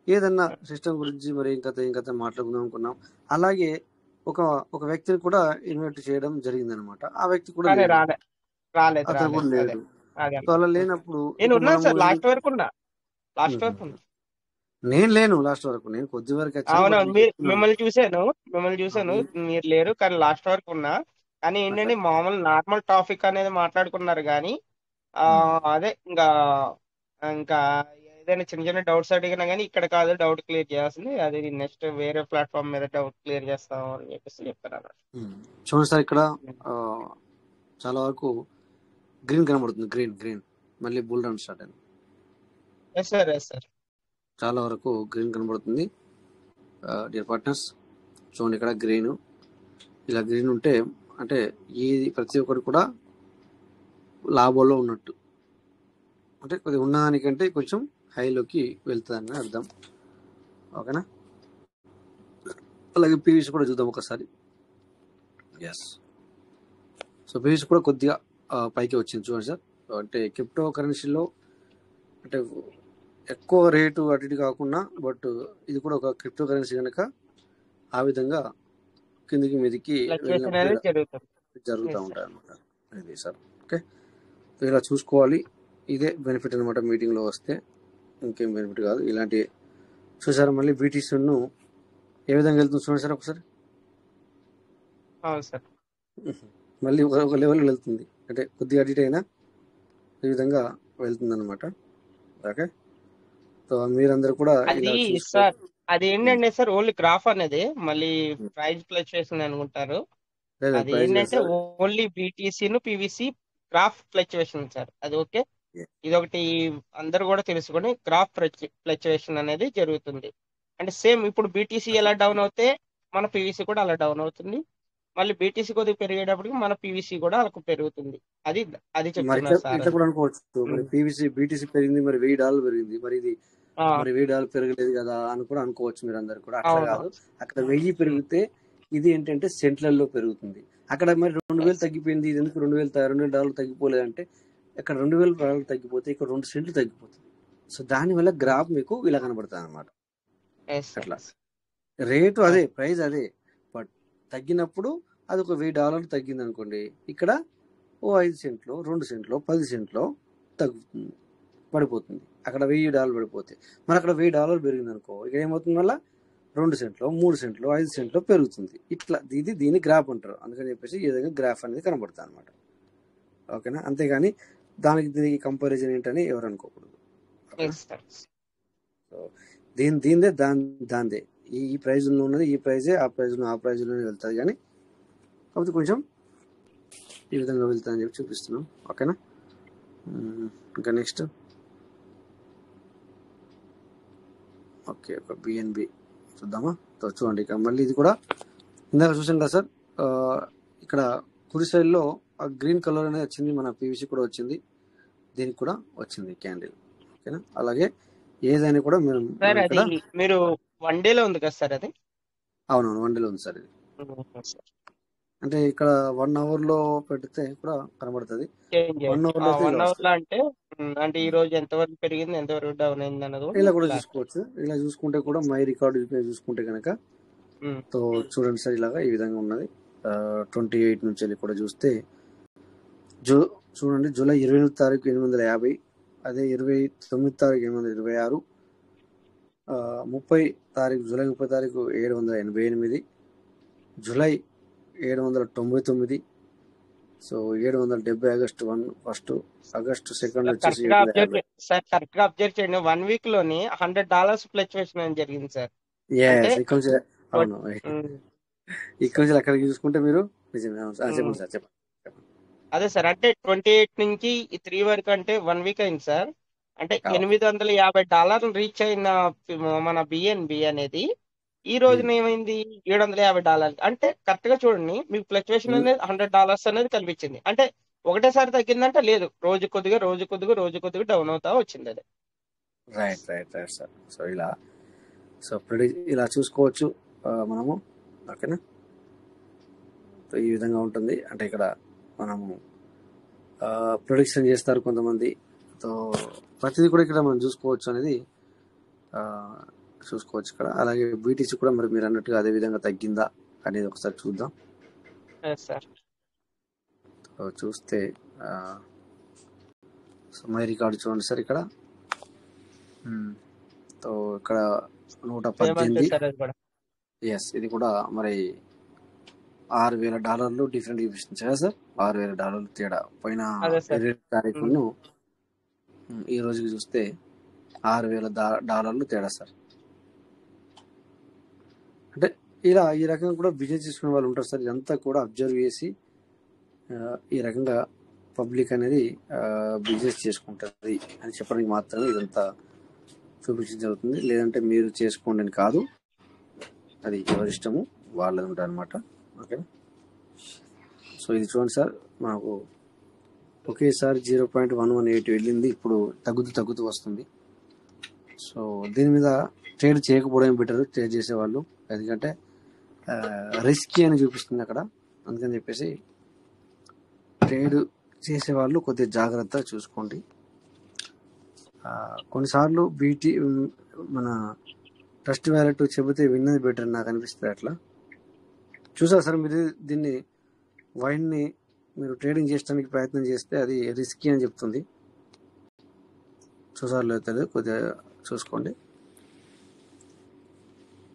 ఏదన్నా సిస్టమ్ గురించి మరి ఏం కథ మాట్లాడుకుందాం అనుకున్నాం. అలాగే ఒక వ్యక్తిని కూడా ఇన్వైట్ చేయడం జరిగింది అనమాట. ఆ వ్యక్తి కూడా అతను కూడా లేడు. అలా లేనప్పుడు నేను లేను లాస్ట్ వరకు, నేను కొద్ది వరకు మిమ్మల్ని చూసాను, మీరు లేరు, కానీ లాస్ట్ వరకు ఉన్నా. కానీ ఏంటంటే మామూలు నార్మల్ టాపిక్ అనేది మాట్లాడుకున్నారు, కానీ అదే ఇంకా ఇంకా ఏదైనా చిన్న చిన్న డౌట్స్ అడిగినా కానీ ఇక్కడ కాదు డౌట్ క్లియర్ చేయాల్సింది, అది నెక్స్ట్ వేరే ప్లాట్ఫామ్ మీద డౌట్ క్లియర్ చేస్తాం అని చెప్పేసి చెప్పారు అన్నమాట. చూడండి సార్, ఇక్కడ ఆ, చాలా వరకు గ్రీన్ కనబడుతుంది. గ్రీన్ గ్రీన్ మళ్ళీ బుల్ రన్ స్టార్ట్ అయింది. Yes sir, yes sir. చాలా వరకు గ్రీన్ కనబడుతుంది. డియర్ పార్ట్నర్స్, చూడండి ఇక్కడ గ్రీన్, ఇలా గ్రీన్ ఉంటే అంటే ఈ ప్రతి ఒక్కరు కూడా లాభంలో ఉన్నట్టు, అంటే కొద్దిగా ఉన్నదానికంటే కొంచెం హైలోకి వెళ్తుందని అర్థం. ఓకేనా? అలాగే పీవీసీ కూడా చూద్దాం ఒకసారి. ఎస్, సో పీవీసీ కూడా కొద్దిగా పైకి వచ్చింది చూడండి సార్. అంటే క్రిప్టో కరెన్సీలో అంటే ఎక్కువ రేటు అటు ఇటు కాకుండా, బట్ ఇది కూడా ఒక క్రిప్టో కరెన్సీ కనుక ఆ విధంగా కిందికి మీదికి ఫ్లక్చుయేషన్ వెళ్ళినప్పుడు అనేది జరుగుతుంది. జరుగుతూ ఎస్ ఉంటాయి సార్. అనమాట. ఇది సార్. ఓకే, సో ఇలా చూసుకోవాలి. ఇదే బెనిఫిట్ అనమాట మీటింగ్లో వస్తే, ఇంకేం బెనిఫిట్ కాదు. ఇలాంటి చూసారా మళ్ళీ బీటీసీను ఏ విధంగా వెళ్తుంది చూడండి సార్ ఒకసారి. అవును సార్. మళ్ళీ ఒక లెవెల్ వెళ్తుంది, అంటే కొద్దిగా అడిట్ అయినా ఈ విధంగా వెళ్తుంది అనమాట. ఓకే, సో మీరందరూ కూడా అది ఇలా సార్, చూసుకోవచ్చు. అది ఏంటంటే సార్ ఓన్లీ గ్రాఫ్ అనేది మళ్ళీ ప్రైస్ ఫ్లక్చుయేషన్ అనుకుంటారు. లేదు అది ప్రైస్ లేదు ఏంటంటే సార్. ఓన్లీ బీటీసీను పీవీసీ గ్రాఫ్ ఫ్లక్చుయేషన్ సార్. అది ఓకే, ఇదొకటి అందరు కూడా తెలుసుకొని గ్రాఫ్ ఫ్లక్చుయేషన్ అనేది జరుగుతుంది. అంటే సేమ్ ఇప్పుడు బీటీసీ ఎలా డౌన్ అవుతే మన పీవీసీ కూడా అలా డౌన్ అవుతుంది. మళ్ళీ బీటీసీ కొద్దిగా పెరిగేటప్పటికి మన పీవీసీ కూడా అలా పెరుగుతుంది. అది అది మరి చెప్తున్నారు సార్. ఇట్లా కూడా అనుకోవచ్చు, మరి బీటీసీ పెరిగింది, మరి $1000 పెరిగింది, మరి ఇది మరి $1000 పెరగలేదు కదా అని కూడా అనుకోవచ్చు మీరు అందరు కూడా. అట్లా అవును. కాదు, అక్కడ 1000 పెరిగితే ఇది ఏంటంటే సెంట్లలో పెరుగుతుంది. అక్కడ మరి 2000 తగ్గిపోయింది, ఇది ఎందుకు $2000 తగ్గిపోలేదంటే, ఇక్కడ $2000 తగ్గిపోతే ఇక్కడ 2 సెంట్లు తగ్గిపోతుంది. సో దానివల్ల గ్రాఫ్ మీకు ఇలా కనబడుతుంది అనమాట. అట్లా రేటు అదే, ప్రైస్ అదే, బట్ తగ్గినప్పుడు అది ఒక $1000 తగ్గింది అనుకోండి, ఇక్కడ ఓ 5 సెంట్లో 2 సెంట్లో 10 సెంట్లో తగ్గుతుంది, పడిపోతుంది. అక్కడ $1000 పడిపోతే మరి అక్కడ $1000 పెరిగింది అనుకో, ఇక్కడ ఏమవుతుంది మళ్ళీ 2 సెంట్లో 3 సెంట్లో 5 సెంట్లో పెరుగుతుంది. ఇట్లా దీన్ని గ్రాఫ్ అంటారు. అందుకని చెప్పేసి ఈ విధంగా గ్రాఫ్ అనేది కనబడుతుంది అనమాట. ఓకేనా? అంతేగాని దీనికి కంపారిజన్ ఏంటని ఎవరు అనుకోకూడదు. సో దీనిదే దాందే ఈ ప్రైజ్లో ఉన్నది ఈ ప్రైజే, ఆ ప్రైజ్లోనే వెళ్తుంది. కానీ కాకపోతే కొంచెం ఈ విధంగా వెళ్తుందని చెప్పి చూపిస్తున్నాం. ఓకేనా? ఇంకా నెక్స్ట్ ఓకే, ఒక బిఎన్బి చూద్దామా? చూడండి, ఇక మళ్ళీ ఇది కూడా ఇందాక చూసాం కదా సార్, ఇక్కడ కుడి సైడ్లో ఆ గ్రీన్ కలర్ అనేది వచ్చింది, మన పీవీసీ కూడా వచ్చింది, దీనికి కూడా వచ్చింది క్యాండిల్. ఓకేనా? అలాగే ఏదైనా కూడా మీరు వన్ డేలో ఉంది కదా సార్ అది? అవునవును, 1 డేలో ఉంది సార్ ఇది. అంటే ఇక్కడ 1 అవర్ లో పెడితే కూడా కనబడుతుంది. 1 అవర్ లో అంటే ఈ రోజు ఎంతవరకు పెరిగింది, ఎంతవరకు డౌన్ అయింది అన్నది ఇలా కూడా చూసుకోవచ్చు. ఇలా చూసుకుంటే కూడా మై రికార్డు చూసుకుంటే కనుక తో చూడండి సార్, ఇలాగా ఈ విధంగా ఉన్నది. 28 నుంచి వెళ్ళి కూడా చూస్తే చూడండి, జూలై 28 తారీఖు 850, అదే 29 తారీఖు 826, 30 తారీఖు జూలై 30 తారీఖు 788, జూలై 799, సో 770 ఆగస్టు 1, ఆగస్టు 2 వచ్చేసి సార్. కరెక్ట్ గా అబ్జర్వ్ చేయండి, 1 వీక్ లోని $100 ఫ్లక్చుయేషన్ అని జరిగింది సార్. అవును, ఇక్కడ నుంచి అక్కడికి చూసుకుంటే మీరు చెప్పండి సార్, చెప్పండి. అదే సార్, అంటే 28 నుంచి 3 వరకు అంటే 1 వీక్ అయింది సార్. అంటే $850 రీచ్ అయిన మన బిఎన్బి అనేది ఈ రోజున ఏమైంది $750. అంటే కరెక్ట్ గా చూడండి, మీకు ఫ్లక్చుయేషన్ అనేది $100 అనేది కనిపించింది. అంటే ఒకటేసారి తగ్గిందంటే లేదు, రోజు కొద్దిగా డౌన్ అవుతా వచ్చింది అది. Right sir. సో ఇలా చూసుకోవచ్చు మనము. ఓకేనా? సో ఈ విధంగా ఉంటుంది. అంటే ఇక్కడ మనము ప్రొడిక్షన్ చేస్తారు కొంతమంది, సో ప్రతిదీ కూడా ఇక్కడ మనం చూసుకోవచ్చు అనేది చూసుకోవచ్చు ఇక్కడ. అలాగే బీటీసీ కూడా మరి మీరు అన్నట్టుగా అదే విధంగా తగ్గిందా అనేది ఒకసారి చూద్దాం. చూస్తే సో మై రికార్డు చూడండి సార్, ఇక్కడ సో ఇక్కడ 118. ఎస్, ఇది కూడా మరి $6000 డిఫరెంట్ చూపిస్తుంది కదా సార్. $6000 తేడా పోయిన 28 తారీఖును ఈ రోజుకి చూస్తే $6,000 తేడా సార్. అంటే ఇలా ఈ రకంగా కూడా బిజినెస్ చేసుకునే వాళ్ళు ఉంటారు సార్. ఇదంతా కూడా అబ్జర్వ్ చేసి ఈ రకంగా పబ్లిక్ అనేది బిజినెస్ చేసుకుంటుంది అని చెప్పడానికి మాత్రమే ఇదంతా చూపించడం జరుగుతుంది. లేదంటే మీరు చేసుకోండి అని కాదు, అది ఎవరిష్టము వాళ్ళది ఉంటుంది అనమాట. ఓకేనా? సో ఇది చూడండి సార్, మాకు ఒకేసారి 0.1180 వెళ్ళింది, ఇప్పుడు తగ్గుతూ వస్తుంది. సో దీని మీద ట్రేడ్ చేయకపోవడం బెటర్ ట్రేడ్ చేసేవాళ్ళు, ఎందుకంటే రిస్కీ అని చూపిస్తుంది అక్కడ. అందుకని చెప్పేసి ట్రేడ్ చేసేవాళ్ళు కొద్దిగా జాగ్రత్తగా చూసుకోండి. కొన్నిసార్లు మన ట్రస్ట్ వ్యాలెట్ చెబితే విన్నది బెటర్ నాకు అనిపిస్తుంది. అట్లా చూసారు సార్ మీరు, దీన్ని వైన్ని మీరు ట్రేడింగ్ చేయడానికి ప్రయత్నం చేస్తే అది రిస్కీ అని చెప్తుంది. చూసారు లేదు, కొద్దిగా చూసుకోండి.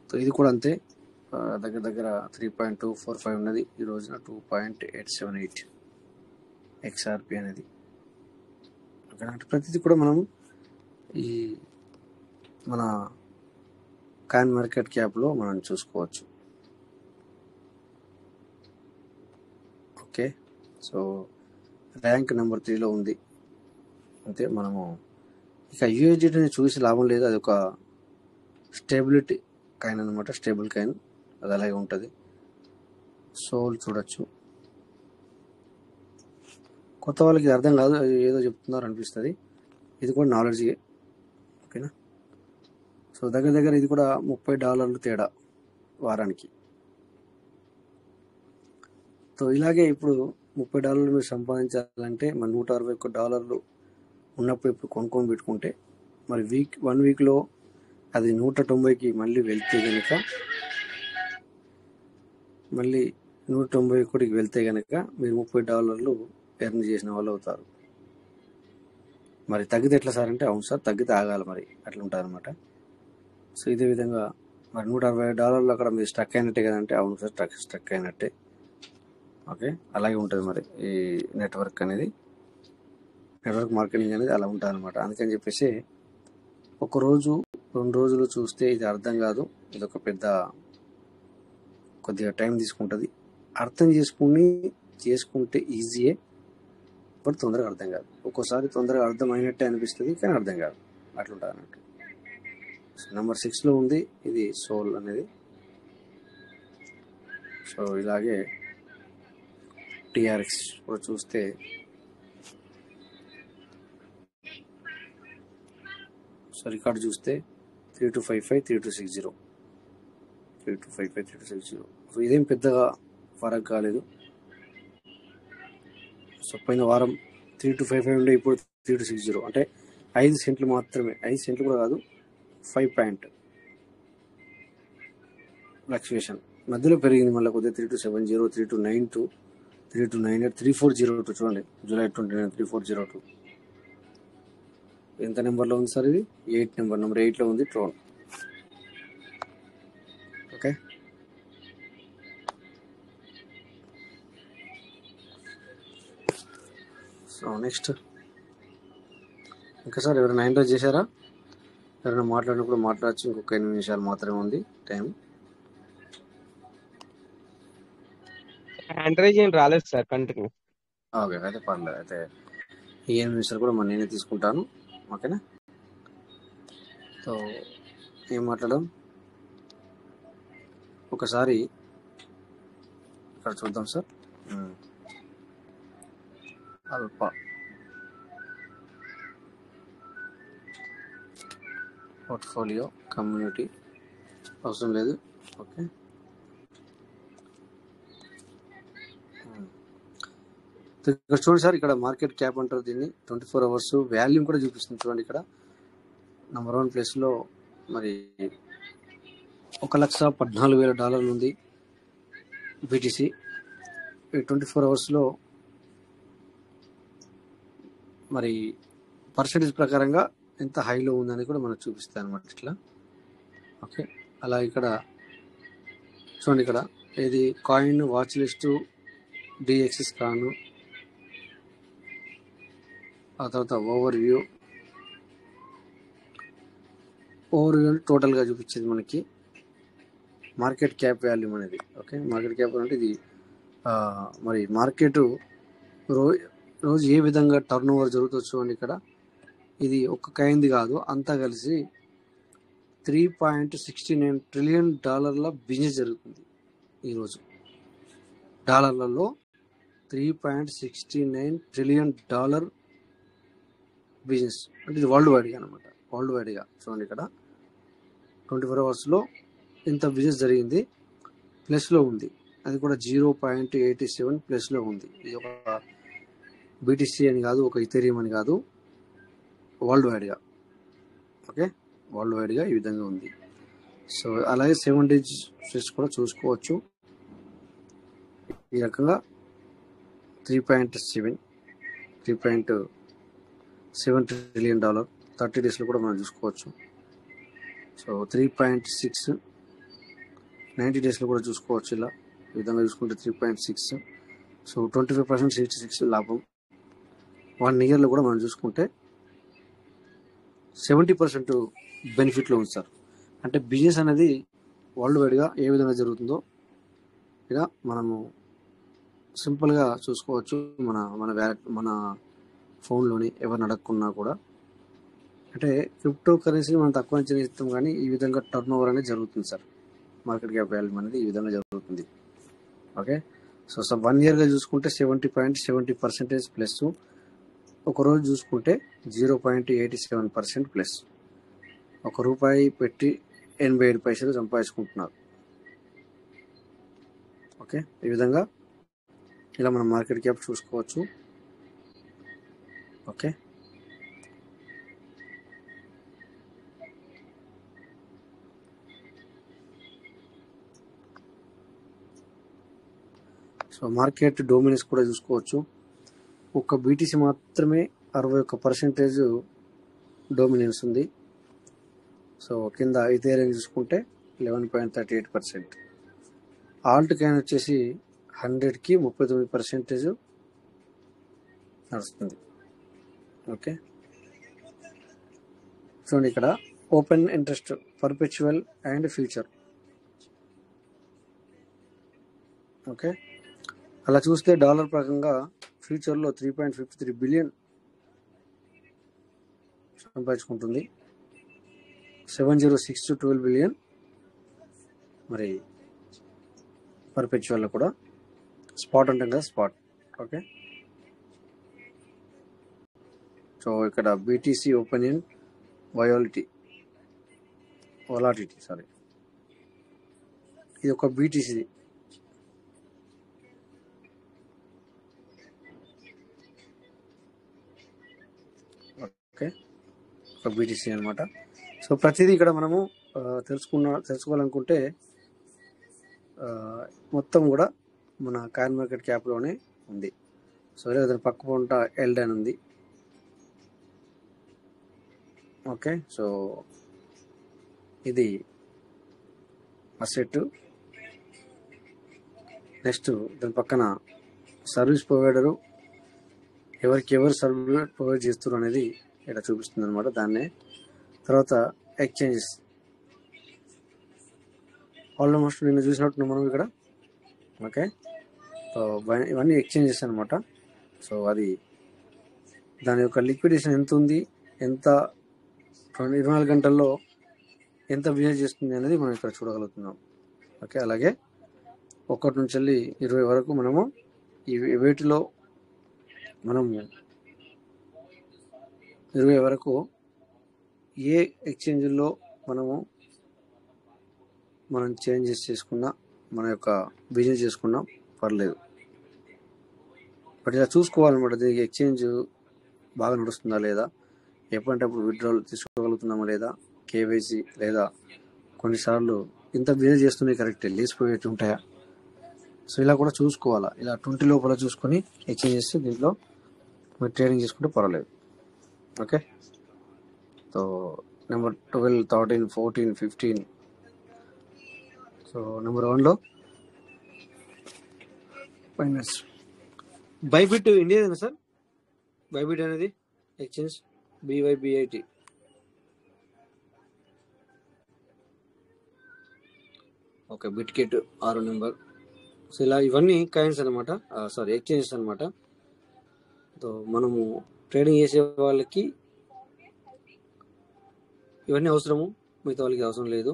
సో ఇది కూడా అంతే, దగ్గర 3.245 ఉన్నది, ఈ రోజున 2.878 XRP అనేది. అంటే ప్రతిదీ కూడా మనం ఈ మన కాయిన్ మార్కెట్ క్యాప్లో మనం చూసుకోవచ్చు. ఓకే, సో ర్యాంక్ నెంబర్ 3లో ఉంది. అంతే, మనము ఇక యూఎస్డిటీని చూసి లాభం లేదు, అది ఒక స్టేబిలిటీ కాయిన్ అనమాట, స్టేబుల్ కాయిన్, అది అలాగే ఉంటుంది. సోల్ చూడొచ్చు. కొత్త వాళ్ళకి అర్థం కాదు, ఏదో చెప్తున్నారు అనిపిస్తుంది. ఇది కూడా నాలెడ్జ్. ఓకేనా? సో దగ్గర ఇది కూడా $30 తేడా వారానికి. సో ఇలాగే ఇప్పుడు $30 మీరు సంపాదించాలంటే మన $161 ఉన్నప్పుడు ఇప్పుడు కొనుక్కొని పెట్టుకుంటే, మరి 1 వీక్లో అది 190కి మళ్ళీ వెళ్తే కనుక, మళ్ళీ 191కి వెళ్తే కనుక మీరు $30 ఎర్న్ చేసిన వాళ్ళు అవుతారు. మరి తగ్గితే ఎట్లా సార్ అంటే, అవును సార్ తగ్గితే ఆగాలి, మరి అట్లా ఉంటుంది అనమాట. సో ఇదే విధంగా మరి $160 అక్కడ మీరు స్ట్రక్ అయినట్టే కదంటే, అవును సార్ స్ట్రక్ అయినట్టే. ఓకే, అలాగే ఉంటుంది మరి ఈ నెట్వర్క్ మార్కెటింగ్ అనేది అలా ఉంటుంది అనమాట. అందుకని చెప్పేసి ఒక రోజు 2 రోజులు చూస్తే ఇది అర్థం కాదు, ఇది ఒక పెద్ద కొద్దిగా టైం తీసుకుంటుంది. అర్థం చేసుకుంటే ఈజీయే, బట్ తొందరగా అర్థం కాదు. ఒక్కోసారి తొందరగా అర్థం అయినట్టే అనిపిస్తుంది, కానీ అర్థం కాదు, అట్లుంటుంది అన్నట్టు. నెంబర్ 6లో ఉంది ఇది సోల్ అనేది. సో ఇలాగే TRX కూడా చూస్తే సో రికార్డు చూస్తే 3255 3260 3255 3260. సో ఇదేం పెద్దగా ఫరక్ కాలేదు. సో పోయిన వారం 3255 ఉండే, ఇప్పుడు 3260, అంటే 5 సెంట్లు మాత్రమే, 5 సెంట్లు కూడా కాదు, 5 పాయింట్ ఫ్లక్చుయేషన్ మధ్యలో పెరిగింది. మళ్ళీ కొద్దిగా 3270 3292 3298 3402 చూడండి, జూలై 29 3402. ఎంత నెంబర్లో ఉంది సార్ ఇది? 8 నెంబర్ 8లో ఉంది ట్రోన్. ఓకే, సో నెక్స్ట్ ఇంకా సార్ ఎవరైనా హ్యాండ్ రైజ్ చేశారా? ఎవరైనా మాట్లాడినప్పుడు మాట్లాడచ్చు. ఇంకొక 8 నిమిషాలు మాత్రమే ఉంది టైం. హ్యాండ్ రైజ్ ఏం రాలేదు సార్, కంటిన్యూ. ఓకే, అయితే పర్లేదు. అయితే ఈ 8 నిమిషాలు కూడా నేనే తీసుకుంటాను. ఓకేనా? సో ఏం మాట్లాడడం, ఒకసారి ఇక్కడ చూద్దాం సార్. అల్పా పోర్ట్ఫోలియో కమ్యూనిటీ అవసరం లేదు. ఓకే, ఇక్కడ చూడండి సార్, ఇక్కడ మార్కెట్ క్యాప్ అంటారు దీన్ని, 24 అవర్స్ వాల్యూమ్ కూడా చూపిస్తుంది. చూడండి ఇక్కడ నెంబర్ 1 ప్లేస్లో మరి $114,000 ఉంది BTC. 24 అవర్స్లో మరి పర్సెంటేజ్ ప్రకారంగా ఎంత హైలో ఉందని కూడా మనకు చూపిస్తాయి అనమాట ఇట్లా. ఓకే, అలా ఇక్కడ చూడండి, ఇక్కడ ఇది కాయిన్ వాచ్ లిస్టు, DXS కాను, ఆ తర్వాత ఓవర్ వ్యూ, ఓవర్ టోటల్గా చూపించేది మనకి మార్కెట్ క్యాప్ వాల్యూమ్ అనేది. ఓకే, మార్కెట్ క్యాప్ అంటే ఇది మరి మార్కెట్ రోజు ఏ విధంగా టర్న్ ఓవర్ జరుగుతుంది చూడండి. ఇక్కడ ఇది ఒక్క కైంది కాదు, అంతా కలిసి $3.69 ట్రిలియన్ బిజినెస్ జరుగుతుంది ఈరోజు. డాలర్లలో $3.69 ట్రిలియన్ బిజినెస్ అంటే ఇది వరల్డ్ వైడ్గా అనమాట. వరల్డ్ వైడ్గా చూడండి, ఇక్కడ 24 అవర్స్లో ఇంత బిజినెస్ జరిగింది, ప్లస్లో ఉంది. అది కూడా 0.87 ప్లస్లో ఉంది. ఇది ఒక బీటీసీ అని కాదు, ఒక ఇథేరియం అని కాదు, వరల్డ్ వైడ్గా. ఓకే, వరల్డ్ వైడ్గా ఈ విధంగా ఉంది. సో అలాగే 7 డేస్ కూడా చూసుకోవచ్చు. ఈ రకంగా 3.7 ట్రిలియన్ డాలర్ 30 డేస్లో కూడా మనం చూసుకోవచ్చు. సో 3.6 90 డేస్లో కూడా చూసుకోవచ్చు. ఇలా ఈ విధంగా చూసుకుంటే 3.6. సో 25% 66 లాభం. 1 ఇయర్లో కూడా మనం చూసుకుంటే 70% బెనిఫిట్లో ఉంది సార్. అంటే బిజినెస్ అనేది వరల్డ్ వైడ్గా ఏ విధంగా జరుగుతుందో ఇలా మనము సింపుల్గా చూసుకోవచ్చు. మన ఫోన్లోని ఎవరిని అడగకున్నా కూడా. అంటే క్రిప్టో కరెన్సీ మనం తక్కువ అంచనా ఇస్తాం, కానీ ఈ విధంగా టర్న్ ఓవర్ అనేది జరుగుతుంది సార్. మార్కెట్ క్యాప్ వాల్యూమ్ అనేది ఈ విధంగా జరుగుతుంది. ఓకే, సో 1 ఇయర్గా చూసుకుంటే 70.70% ప్లస్. ఒక రోజు చూసుకుంటే 0.87% ప్లస్. ₹1 పెట్టి 87 పైసలు సంపాదించుకుంటున్నారు. ఓకే, ఈ విధంగా ఇలా మనం మార్కెట్ క్యాప్ చూసుకోవచ్చు. ఓకే, సో మార్కెట్ డోమినెన్స్ కూడా చూసుకోవచ్చు. ఒక్క బీటీసీ మాత్రమే 61% డోమినెన్స్ ఉంది. సో కింద ఇథేరియం చూసుకుంటే 11.38%. ఆల్ట్ కాయిన్ వచ్చేసి 100కి 39% నడుస్తుంది. ఓకే, చూడండి ఇక్కడ open interest, perpetual and future. Okay, అలా చూస్తే డాలర్ ప్రకంగా ఫ్యూచర్లో 3.53 బిలియన్ సంపాదించుకుంటుంది. 7062 12 బిలియన్ మరి పర్పెచువల్లో కూడా. స్పాట్ అంటాం కదా, స్పాట్. ఓకే, సో ఇక్కడ బీటీసీ ఓపెనియన్ వయాలిటీ సారీ, ఇది ఒక బీటీసీ. ఓకే, ఒక బీటీసీ అనమాట. సో ప్రతిదీ ఇక్కడ మనము తెలుసుకోవాలనుకుంటే మొత్తం కూడా మన కాయిన్ మార్కెట్ క్యాప్లోనే ఉంది. సో లేదా పక్క పొంట ఎల్డన్ ఉంది. ఓకే, సో ఇది అసెట్. నెక్స్ట్ దాని పక్కన సర్వీస్ ప్రొవైడరు, ఎవరు సర్వీస్ ప్రొవైడ్ చేస్తారు అనేది ఇక్కడ చూపిస్తుంది అనమాట. దాన్నే తర్వాత ఎక్స్చేంజెస్, ఆల్మోస్ట్ నిన్న చూసినట్టు మనం ఇక్కడ. ఓకే, సో ఇవన్నీ ఎక్స్చేంజెస్ అనమాట. సో అది దాని యొక్క లిక్విడేషన్ ఎంత ఉంది, ఎంత 24 గంటల్లో ఎంత బిహేవ్ చేస్తుంది అనేది మనం ఇక్కడ చూడగలుగుతున్నాం. ఓకే, అలాగే 1 నుంచి వెళ్ళి 20 వరకు మనము వీటిలో మనము 20 వరకు ఏ ఎక్స్చేంజ్లో మనం చేంజెస్ చేసుకున్నా, మన యొక్క బిజినెస్ చేసుకున్నా పర్లేదు. బట్ ఇలా చూసుకోవాలన్నమాట, దీనికి ఎక్స్చేంజ్ బాగా నడుస్తుందా లేదా, ఎప్పుడంటే అప్పుడు విత్డ్రాల్ తీసుకోగలుగుతున్నామా లేదా, కేవైసీ లేదా కొన్నిసార్లు ఇంత బిజినెస్ చేస్తున్నాయి కరెక్టే, లేచిపోయేట్టు ఉంటాయా. సో ఇలా కూడా చూసుకోవాలా. ఇలా 20 లోపల చూసుకొని ఎక్స్చేంజ్ చేస్తే దీంట్లో మీరు ట్రేడింగ్ చేసుకుంటే పర్వాలేదు. Okay, so number 12, 13, 14, 15. So number 1లో ఫైనాన్స్. బైబిట్ ఇండియాదేనా సార్? బైబిట్ అనేది exchange BYBIT. Okay, Bitget 6 number. So ఇలా ఇవన్నీ కాయిన్స్ అనమాట, సారీ ఎక్స్చేంజెస్ అనమాట. సో మనము ట్రేడింగ్ చేసే వాళ్ళకి ఇవన్నీ అవసరము, మిగతా వాళ్ళకి అవసరం లేదు.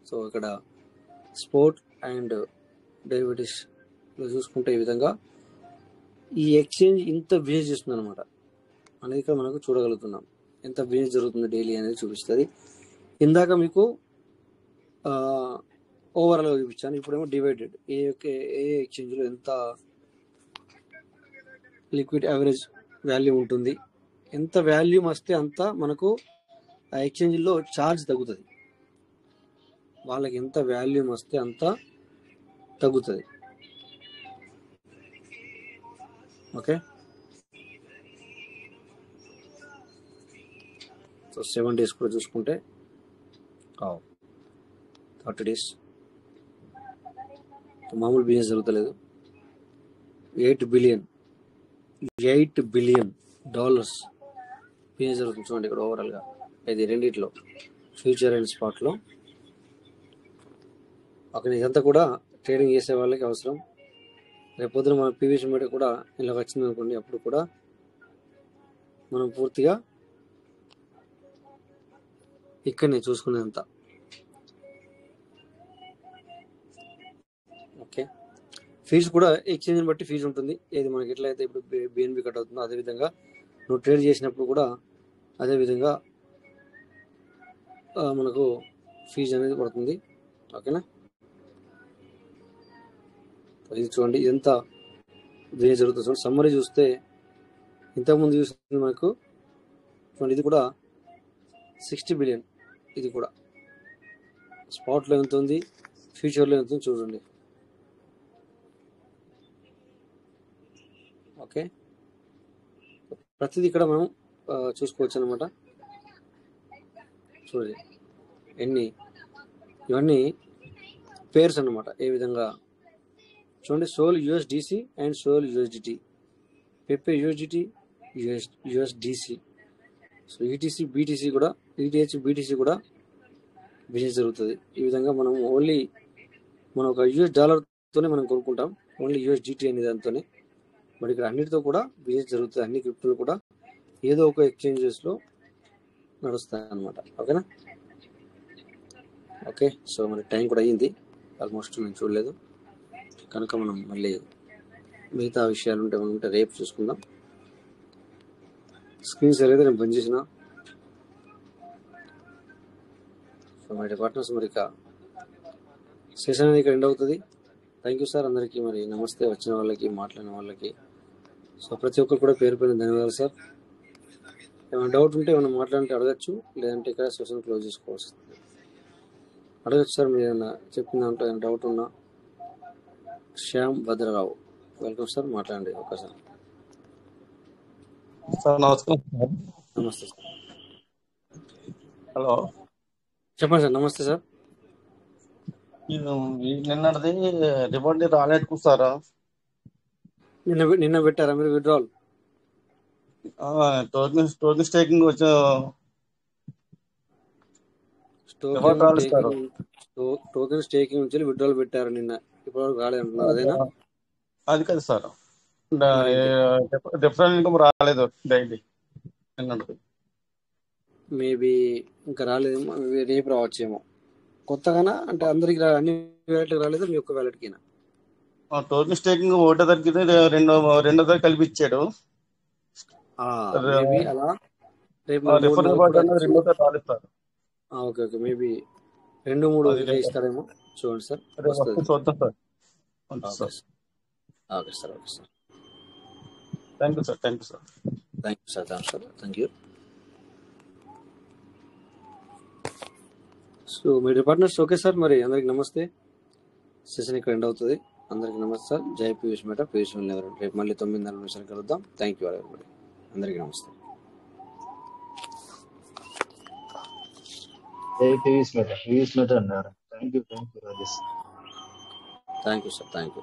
సో ఇక్కడ స్పోర్ట్ అండ్ డెరివేటివ్స్లో చూసుకుంటే ఈ విధంగా ఈ ఎక్స్చేంజ్ ఇంత బిజినెస్ చేస్తుంది అనమాట అనేది ఇక్కడ మనకు చూడగలుగుతున్నాం. ఎంత బిజినెస్ జరుగుతుంది డైలీ అనేది చూపిస్తుంది. ఇందాక మీకు ఓవరాల్గా చూపించాను, ఇప్పుడేమో డివైడెడ్ ఏ ఎక్స్చేంజ్లో ఎంత లిక్విడ్ యావరేజ్ వాల్యూమ్ ఉంటుంది, ఎంత వాల్యూమ్ వస్తే అంత మనకు ఆ ఎక్స్చేంజ్లో ఛార్జ్ తగ్గుతుంది. వాళ్ళకి ఎంత వాల్యూమ్ వస్తే అంత తగ్గుతుంది. ఓకే, సో 7 days కూడా చూసుకుంటే 30 days మామూలు బిజినెస్ జరుగుతలేదు. $8 billion బిజినెస్ జరుగుతుంది చూడండి ఇక్కడ ఓవరాల్గా. ఇది రెండిట్లో, ఫ్యూచర్ అండ్ స్పాట్లో. అక్కడ ఇదంతా కూడా ట్రేడింగ్ చేసే వాళ్ళకి అవసరం. రేపు పొద్దున మన పీవీసీ మీడియా కూడా ఇలా వచ్చింది అనుకోండి, అప్పుడు కూడా మనం పూర్తిగా ఇక్కడనే చూసుకునేంత. ఓకే, ఫీజు కూడా ఎక్స్చేంజ్ని బట్టి ఫీజు ఉంటుంది. ఏది మనకి ఎట్లయితే ఇప్పుడు బిఎన్బి కట్ అవుతుందో అదేవిధంగా నువ్వు ట్రేడ్ చేసినప్పుడు కూడా అదేవిధంగా మనకు ఫీజు అనేది పడుతుంది. ఓకేనా, ఇది చూడండి ఎంత బిజినెస్ జరుగుతుంది చూడండి. సమ్మరీ చూస్తే ఇంతకుముందు చూస్తుంది మనకు చూడండి, ఇది కూడా 60 billion. ఇది కూడా స్పాట్లో ఎంత ఉంది, ఫ్యూచర్లో ఎంత ఉంది చూడండి. ఓకే, ప్రతిదీ ఇక్కడ మనం చూసుకోవచ్చు అనమాట. చూడండి ఇవన్నీ పేర్స్ అన్నమాట. ఏ విధంగా చూడండి, SOL USDC and SOL USDT, Pepe USDT, USDC. So ETC BTC కూడా, ఈటీహెచ్ బీటీసీ కూడా బిజినెస్ జరుగుతుంది. ఈ విధంగా మనం ఓన్లీ మనం ఒక $US మనం కొనుక్కుంటాం, ఓన్లీ యూఎస్డిటి అనే దాంతోనే. బట్ ఇక్కడ అన్నిటితో కూడా బిజినెస్ జరుగుతుంది. అన్ని క్రిప్టోలు కూడా ఏదో ఒక ఎక్స్చేంజెస్లో నడుస్తాయి అన్నమాట. ఓకేనా, ఓకే. సో మరి టైం కూడా అయ్యింది ఆల్మోస్ట్, నేను చూడలేదు కనుక మనం మళ్ళీ మిగతా విషయాలు ఉంటే రేపు చూసుకుందాం. స్క్రీన్ షేర్ అయితే నేను బంద్ చేసిన. సో మై పార్ట్నర్స్, మరి ఇక సెషన్ అనేది ఇక్కడ ఎండ్ అవుతుంది. థ్యాంక్ యూ సార్ అందరికీ. మరి నమస్తే వచ్చిన వాళ్ళకి, మాట్లాడిన వాళ్ళకి. సో ప్రతి ఒక్కరు కూడా పేరు ధన్యవాదాలు సార్. ఏమైనా డౌట్ ఉంటే ఏమైనా మాట్లాడితే అడగచ్చు, లేదంటే ఇక్కడ సెషన్ క్లోజ్ చేసుకోవాల్సి వస్తుంది. అడగచ్చు సార్, మీరు ఏమైనా చెప్పిన దాంట్లో ఏమైనా డౌట్ ఉన్నా. శ్యామ్ భద్రరావు, వెల్కమ్ సార్, మాట్లాడండి ఒకసారి. సార్ నమస్కారం. నమస్తే సార్. హలో, చెప్పండి సార్. నమస్తే సార్. నిన్నటిది రివార్డ్ రాలేదు సార్. నిన్న పెట్టారా మీరు withdrawal? Token staking token staking నుంచి విత్డ్రాల్ పెట్టారు నిన్న, ఇప్పటివరకు రాలేదు అంటున్నారు, అదేనా? అది కాదు సార్, డిఫరెంట్ ఇన్కమ్ రాలేదు డైలీ నిన్నటిది. మేబీ ఇంకా రాలేదేమో, రేపు రావచ్చేమో కొత్తగానా. అంటే అందరికి అన్ని వ్యాలెట్కి రాలేదు, మీ ఒక్క వ్యాలెట్కినా? టోకెన్ స్టేకింగ్ ఒకటో తరగతి రెండో తరగతి కలిపి ఇచ్చాడు. అలా రేపు ఓకే ఓకే, మేబీ 2-3 ఇస్తారేమో, చూడండి సార్. చూద్దాం sir. Okay sir, okay sir. Thank you sir. Thank you sir. Thank you sir. Thank you. So me partners, okay sir. మరి అందరికి నమస్తే. సెషన్ ఇక్కడ ఎండ్ అవుతుంది. అందరికి నమస్తే సార్. జై పీయూష్ మేట, పీయూష్ రేపు మళ్ళీ 9:40 కలుద్దాం. Thank you everybody. అందరికి నమస్తే. జై పీయూష్ మేట అన్నారు. Thank you Rajesh. Thank you sir. Thank you.